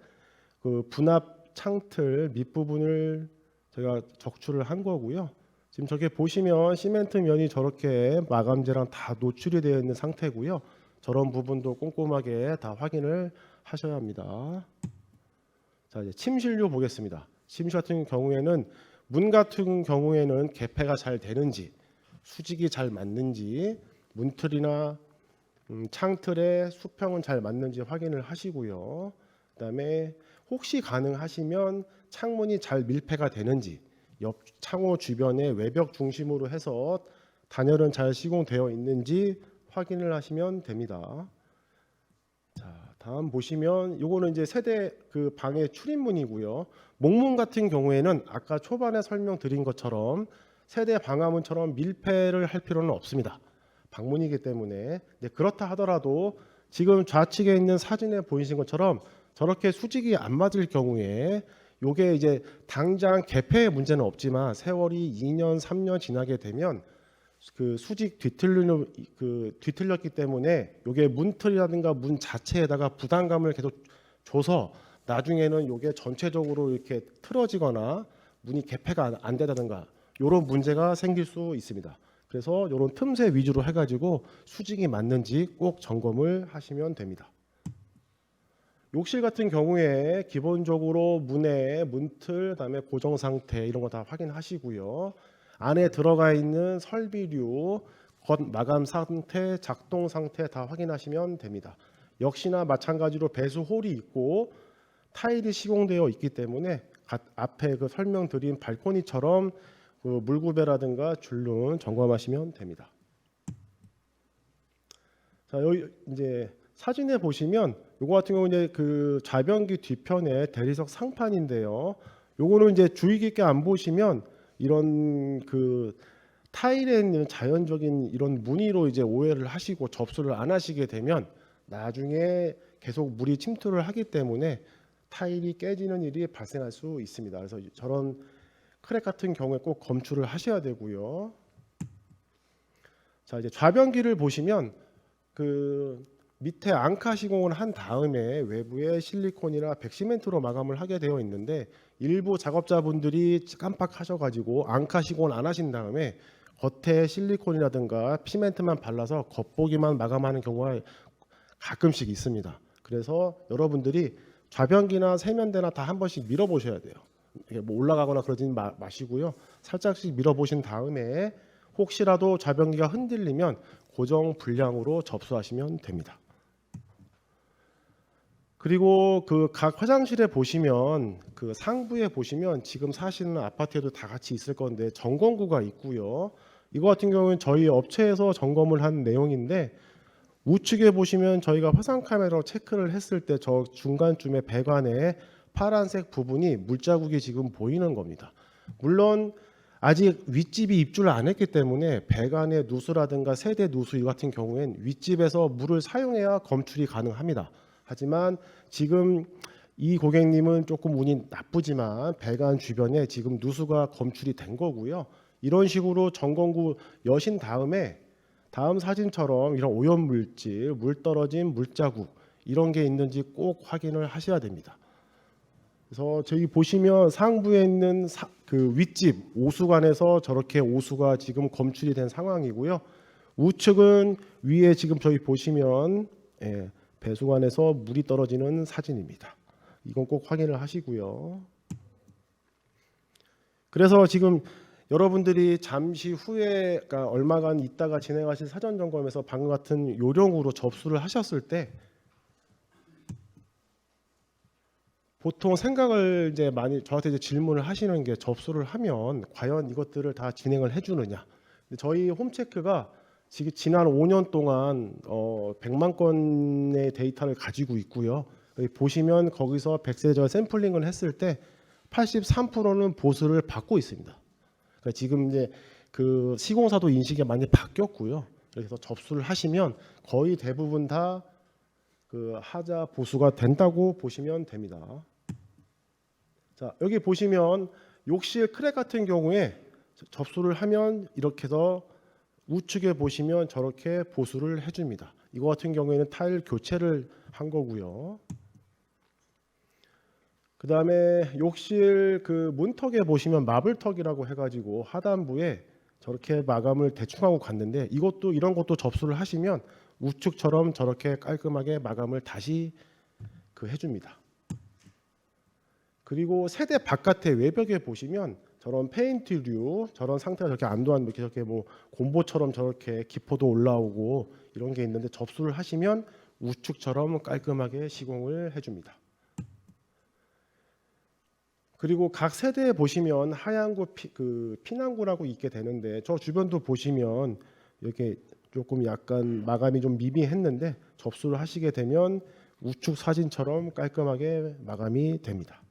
그 분합 창틀 밑부분을 저희가 적출을 한 거고요. 지금 저렇게 보시면 시멘트 면이 저렇게 마감재랑 다 노출이 되어 있는 상태고요. 저런 부분도 꼼꼼하게 다 확인을 하셔야 합니다. 자, 이제 침실류 보겠습니다. 침실 같은 경우에는 문 같은 경우에는 개폐가 잘 되는지, 수직이 잘 맞는지, 문틀이나 창틀의 수평은 잘 맞는지 확인을 하시고요. 그다음에 혹시 가능하시면 창문이 잘 밀폐가 되는지, 옆 창호 주변에 외벽 중심으로 해서 단열은 잘 시공되어 있는지 확인을 하시면 됩니다. 자, 다음 보시면 요거는 이제 세대 그 방의 출입문이고요. 목문 같은 경우에는 아까 초반에 설명드린 것처럼 세대 방화문처럼 밀폐를 할 필요는 없습니다. 방문이기 때문에. 네, 그렇다 하더라도 지금 좌측에 있는 사진에 보이신 것처럼 저렇게 수직이 안 맞을 경우에 요게 이제 당장 개폐의 문제는 없지만 세월이 2년, 3년 지나게 되면 그 수직 뒤틀렸기 때문에 요게 문틀이라든가 문 자체에다가 부담감을 계속 줘서 나중에는 요게 전체적으로 이렇게 틀어지거나 문이 개폐가 안 되다든가 요런 문제가 생길 수 있습니다. 그래서 요런 틈새 위주로 해가지고 수직이 맞는지 꼭 점검을 하시면 됩니다. 욕실 같은 경우에 기본적으로 문의 문틀, 그다음에 고정 상태 이런 거 다 확인하시고요. 안에 들어가 있는 설비류, 겉 마감 상태, 작동 상태 다 확인하시면 됩니다. 역시나 마찬가지로 배수 홀이 있고 타일이 시공되어 있기 때문에 앞에 그 설명드린 발코니처럼 그 물구배라든가 줄눈 점검하시면 됩니다. 자, 여기 이제 사진에 보시면 요거 같은 경우 이제 그 좌변기 뒤편에 대리석 상판인데요. 요거는 이제 주의 깊게 안 보시면 이런 그 타일에 있는 자연적인 이런 무늬로 이제 오해를 하시고 접수를 안 하시게 되면 나중에 계속 물이 침투를 하기 때문에 타일이 깨지는 일이 발생할 수 있습니다. 그래서 저런 크랙 같은 경우에 꼭 검출을 하셔야 되고요. 자, 이제 좌변기를 보시면 그 밑에 앙카 시공을 한 다음에 외부에 실리콘이나 백시멘트로 마감을 하게 되어 있는데 일부 작업자분들이 깜빡하셔가지고 앙카 시공을 안 하신 다음에 겉에 실리콘이라든가 시멘트만 발라서 겉보기만 마감하는 경우가 가끔씩 있습니다. 그래서 여러분들이 좌변기나 세면대나 다 한 번씩 밀어보셔야 돼요. 뭐 올라가거나 그러지는 마시고요. 살짝씩 밀어보신 다음에 혹시라도 좌변기가 흔들리면 고정 불량으로 접수하시면 됩니다. 그리고 그 각 화장실에 보시면 그 상부에 보시면 지금 사시는 아파트에도 다 같이 있을 건데 점검구가 있고요. 이거 같은 경우는 저희 업체에서 점검을 한 내용인데 우측에 보시면 저희가 화상 카메라로 체크를 했을 때 저 중간쯤에 배관에 파란색 부분이 물자국이 지금 보이는 겁니다. 물론 아직 윗집이 입주를 안 했기 때문에 배관의 누수라든가 세대 누수 같은 경우엔 윗집에서 물을 사용해야 검출이 가능합니다. 하지만 지금 이 고객님은 조금 운이 나쁘지만 배관 주변에 지금 누수가 검출이 된 거고요. 이런 식으로 점검구 여신 다음에 다음 사진처럼 이런 오염 물질, 물 떨어진 물자국 이런 게 있는지 꼭 확인을 하셔야 됩니다. 그래서 저기 보시면 상부에 있는 그 윗집 오수관에서 저렇게 오수가 지금 검출이 된 상황이고요. 우측은 위에 지금 저희 보시면 배수관에서 물이 떨어지는 사진입니다. 이건 꼭 확인을 하시고요. 그래서 지금 여러분들이 잠시 후에 그러니까 얼마간 있다가 진행하실 사전 점검에서 방금 같은 요령으로 접수를 하셨을 때 보통 생각을 이제 많이 저한테 이제 질문을 하시는 게 접수를 하면 과연 이것들을 다 진행을 해주느냐. 근데 저희 홈체크가 지금 지난 5년 동안 100만 건의 데이터를 가지고 있고요. 여기 보시면 거기서 100세 샘플링을 했을 때 83%는 보수를 받고 있습니다. 그러니까 지금 이제 그 시공사도 인식이 많이 바뀌었고요. 그래서 접수를 하시면 거의 대부분 다 그 하자 보수가 된다고 보시면 됩니다. 자, 여기 보시면 욕실 크랙 같은 경우에 접수를 하면 이렇게 해서 우측에 보시면 저렇게 보수를 해줍니다. 이거 같은 경우에는 타일 교체를 한 거고요. 그 다음에 욕실 그 문턱에 보시면 마블턱이라고 해가지고 하단부에 저렇게 마감을 대충 하고 갔는데 이것도 이런 것도 접수를 하시면 우측처럼 저렇게 깔끔하게 마감을 다시 그 해줍니다. 그리고 세대 바깥에 외벽에 보시면 저런 페인트류 저런 상태가 저렇게 안도안 이렇게 저렇게 뭐 곰보처럼 저렇게 기포도 올라오고 이런 게 있는데 접수를 하시면 우측처럼 깔끔하게 시공을 해줍니다. 그리고 각 세대에 보시면 하얀구 그 피난구라고 있게 되는데 저 주변도 보시면 이렇게 조금 약간 마감이 좀 미비했는데 접수를 하시게 되면 우측 사진처럼 깔끔하게 마감이 됩니다.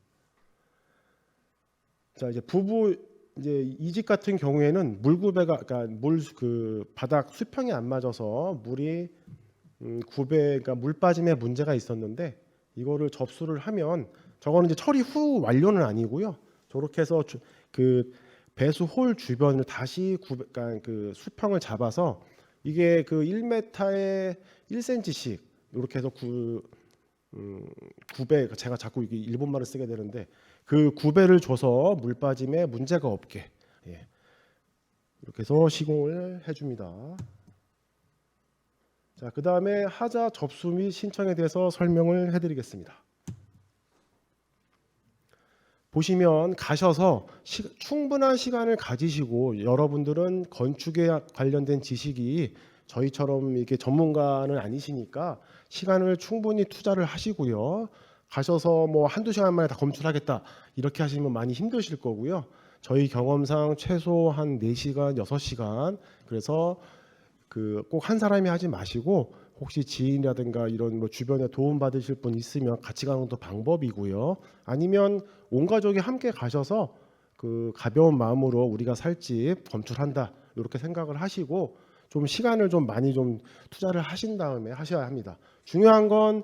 자, 이제 부부 이제 이 집 같은 경우에는 물구배가 그러니까 물 그 바닥 수평이 안 맞아서 물이 구배 그러니까 물 빠짐에 문제가 있었는데 이거를 접수를 하면 저거는 이제 처리 후 완료는 아니고요. 저렇게 해서 그 배수 홀 주변을 다시 그러니까 그 수평을 잡아서 이게 그 1m에 1cm씩 이렇게 해서 구배 제가 자꾸 이게 일본말을 쓰게 되는데 그 구배를 줘서 물 빠짐에 문제가 없게 이렇게 해서 시공을 해줍니다. 자, 그 다음에 하자 접수 및 신청에 대해서 설명을 해드리겠습니다. 보시면 가셔서 충분한 시간을 가지시고 여러분들은 건축에 관련된 지식이 저희처럼 이렇게 전문가는 아니시니까 시간을 충분히 투자를 하시고요. 가셔서 뭐 한두 시간 만에 다 검출하겠다 이렇게 하시면 많이 힘드실 거고요. 저희 경험상 최소 한 4시간, 6시간 그래서 그 꼭 한 사람이 하지 마시고 혹시 지인이라든가 이런 뭐 주변에 도움 받으실 분 있으면 같이 가는 것도 방법이고요. 아니면 온 가족이 함께 가셔서 그 가벼운 마음으로 우리가 살 집 검출한다 이렇게 생각을 하시고 좀 시간을 좀 많이 좀 투자를 하신 다음에 하셔야 합니다. 중요한 건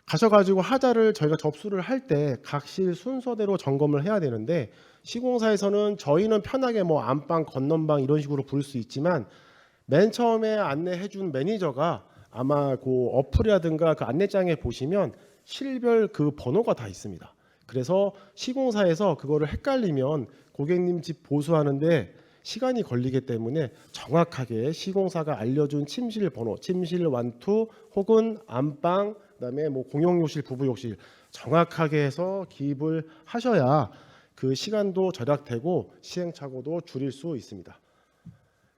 가셔가지고 하자를 저희가 접수를 할 때 각실 순서대로 점검을 해야 되는데 시공사에서는 저희는 편하게 뭐 안방, 건넌방 이런 식으로 부를 수 있지만 맨 처음에 안내해준 매니저가 아마 그 어플이라든가 그 안내장에 보시면 실별 그 번호가 다 있습니다. 그래서 시공사에서 그거를 헷갈리면 고객님 집 보수하는데 시간이 걸리기 때문에 정확하게 시공사가 알려준 침실 번호, 침실 1, 2 혹은 안방, 그다음에 뭐 공용욕실, 부부욕실 정확하게 해서 기입을 하셔야 그 시간도 절약되고 시행착오도 줄일 수 있습니다.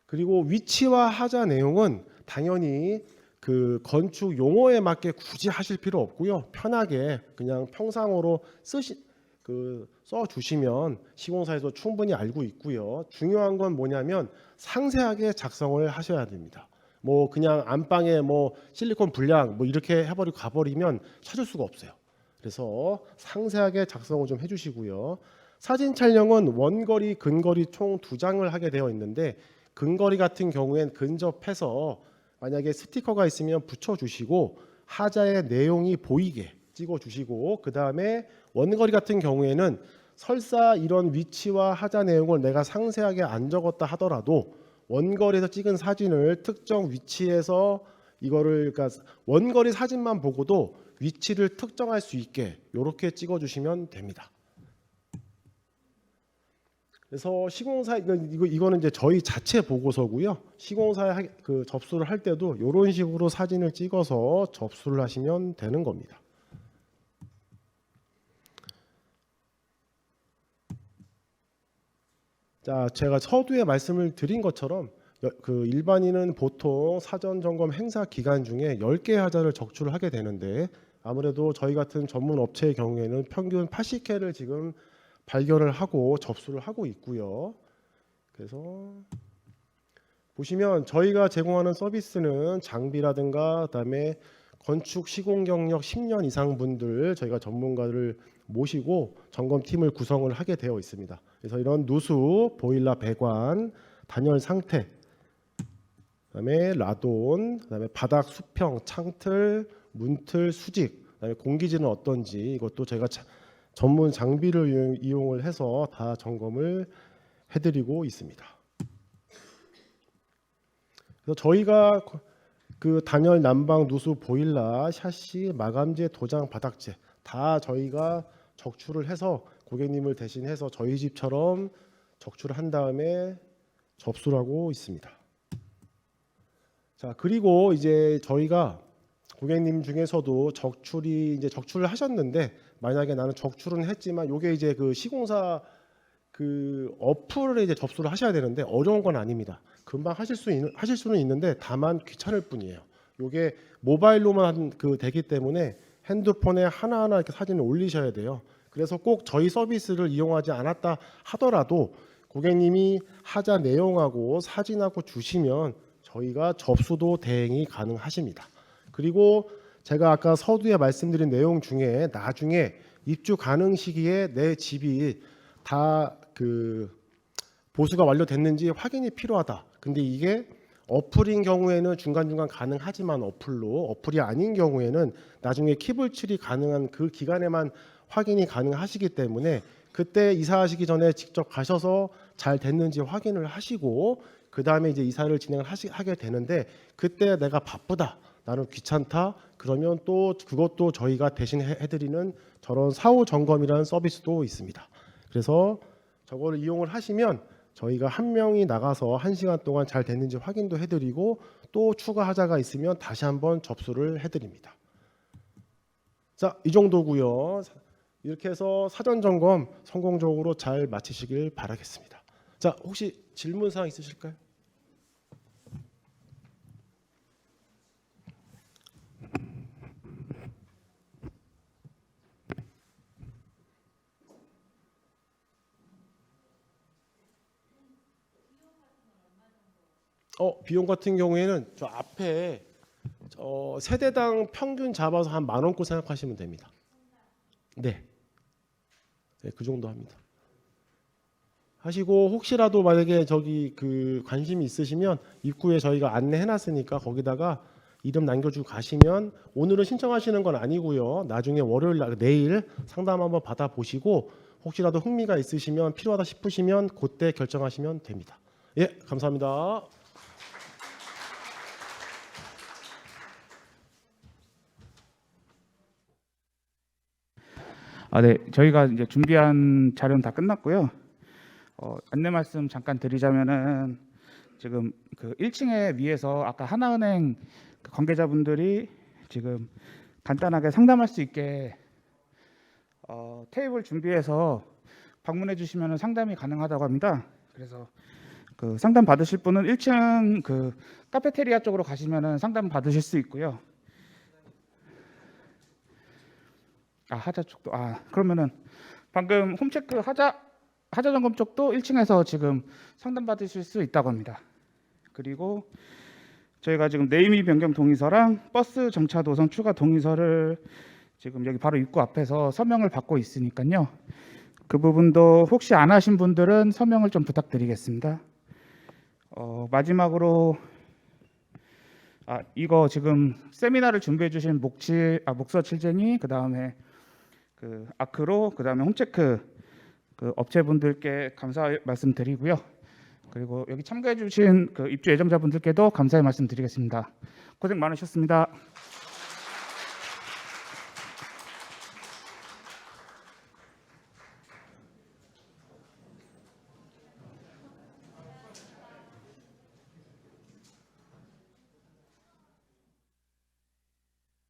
그리고 위치와 하자 내용은 당연히 그 건축 용어에 맞게 굳이 하실 필요 없고요. 편하게 그냥 평상어로 써 주시면 시공사에서 충분히 알고 있고요. 중요한 건 뭐냐면 상세하게 작성을 하셔야 됩니다. 뭐 그냥 안방에 뭐 실리콘 불량 뭐 이렇게 해버리고 가버리면 찾을 수가 없어요. 그래서 상세하게 작성을 좀 해주시고요. 사진 촬영은 원거리, 근거리 총 2장을 하게 되어 있는데 근거리 같은 경우엔 근접해서 만약에 스티커가 있으면 붙여주시고 하자의 내용이 보이게 찍어주시고 그 다음에 원거리 같은 경우에는 설사 이런 위치와 하자 내용을 내가 상세하게 안 적었다 하더라도 원거리에서 찍은 사진을 특정 위치에서 이거를 그러니까 원거리 사진만 보고도 위치를 특정할 수 있게 이렇게 찍어주시면 됩니다. 그래서 시공사 이거는 이제 저희 자체 보고서고요. 시공사에 그 접수를 할 때도 이런 식으로 사진을 찍어서 접수를 하시면 되는 겁니다. 자, 제가 서두에 말씀을 드린 것처럼 그 일반인은 보통 사전 점검 행사 기간 중에 10개 하자를 적출을 하게 되는데 아무래도 저희 같은 전문 업체의 경우에는 평균 80회를 지금 발견을 하고 접수를 하고 있고요. 그래서 보시면 저희가 제공하는 서비스는 장비라든가 그다음에 건축 시공 경력 10년 이상 분들 저희가 전문가를 모시고 점검팀을 구성을 하게 되어 있습니다. 그래서 이런 누수, 보일러 배관, 단열 상태, 그다음에 라돈, 그다음에 바닥 수평, 창틀, 문틀, 수직, 그다음에 공기질은 어떤지 이것도 제가 전문 장비를 이용을 해서 다 점검을 해드리고 있습니다. 그래서 저희가 그 단열, 난방, 누수, 보일러, 샤시, 마감재, 도장, 바닥재 다 저희가 적출을 해서 고객님을 대신해서 저희 집처럼 적출을 한 다음에 접수를 하고 있습니다. 자, 그리고 이제 저희가 고객님 중에서도 적출을 하셨는데 만약에 나는 적출은 했지만 요게 이제 그 시공사 그 어플에 이제 접수를 하셔야 되는데 어려운 건 아닙니다. 금방 하실 수는 있는데 다만 귀찮을 뿐이에요. 요게 모바일로만 되기 때문에 핸드폰에 하나하나 이렇게 사진을 올리셔야 돼요. 그래서 꼭 저희 서비스를 이용하지 않았다 하더라도 고객님이 하자 내용하고 사진하고 주시면 저희가 접수도 대행이 가능하십니다. 그리고 제가 아까 서두에 말씀드린 내용 중에 나중에 입주 가능 시기에 내 집이 다 그 보수가 완료됐는지 확인이 필요하다. 근데 이게 어플인 경우에는 중간중간 가능하지만 어플이 아닌 경우에는 나중에 키불출이 가능한 그 기간에만 확인이 가능하시기 때문에 그때 이사하시기 전에 직접 가셔서 잘 됐는지 확인을 하시고 그 다음에 이제 이사를 하게 되는데 그때 내가 바쁘다, 나는 귀찮다, 그러면 또 그것도 저희가 대신 해드리는 저런 사후 점검이라는 서비스도 있습니다. 그래서 저거를 이용을 하시면 저희가 한 명이 나가서 1시간 동안 잘 됐는지 확인도 해드리고 또 추가 하자가 있으면 다시 한번 접수를 해드립니다. 자, 이 정도고요. 이렇게 해서 사전 점검 성공적으로 잘 마치시길 바라겠습니다. 자, 혹시 질문 사항 있으실까요? 비용 같은 경우에는 저 앞에 세대당 평균 잡아서 한 10,000원꼴 생각하시면 됩니다. 네, 그 정도 합니다. 하시고 혹시라도 만약에 저기 그 관심이 있으시면 입구에 저희가 안내해놨으니까 거기다가 이름 남겨주고 가시면 오늘은 신청하시는 건 아니고요. 나중에 월요일 내일 상담 한번 받아보시고 혹시라도 흥미가 있으시면 필요하다 싶으시면 그때 결정하시면 됩니다. 예, 감사합니다. 네, 저희가 이제 준비한 자료는 다 끝났고요. 안내 말씀 잠깐 드리자면은 지금 그 1층에 위에서 아까 하나은행 그 관계자분들이 지금 간단하게 상담할 수 있게 테이블 준비해서 방문해 주시면 상담이 가능하다고 합니다. 그래서 그 상담 받으실 분은 1층 그 카페테리아 쪽으로 가시면은 상담 받으실 수 있고요. 하자 쪽도 그러면은 방금 홈체크 하자 점검 쪽도 1층에서 지금 상담 받으실 수 있다고 합니다. 그리고 저희가 지금 네이밍 변경 동의서랑 버스 정차 노선 추가 동의서를 지금 여기 바로 입구 앞에서 서명을 받고 있으니까요. 그 부분도 혹시 안 하신 분들은 서명을 좀 부탁드리겠습니다. 마지막으로 이거 지금 세미나를 준비해 주신 목서 칠쟁이, 그 다음에 그 아크로, 그 다음에 홈체크 그 업체분들께 감사 말씀드리고요. 그리고 여기 참가해 주신 그 입주 예정자분들께도 감사의 말씀드리겠습니다. 고생 많으셨습니다.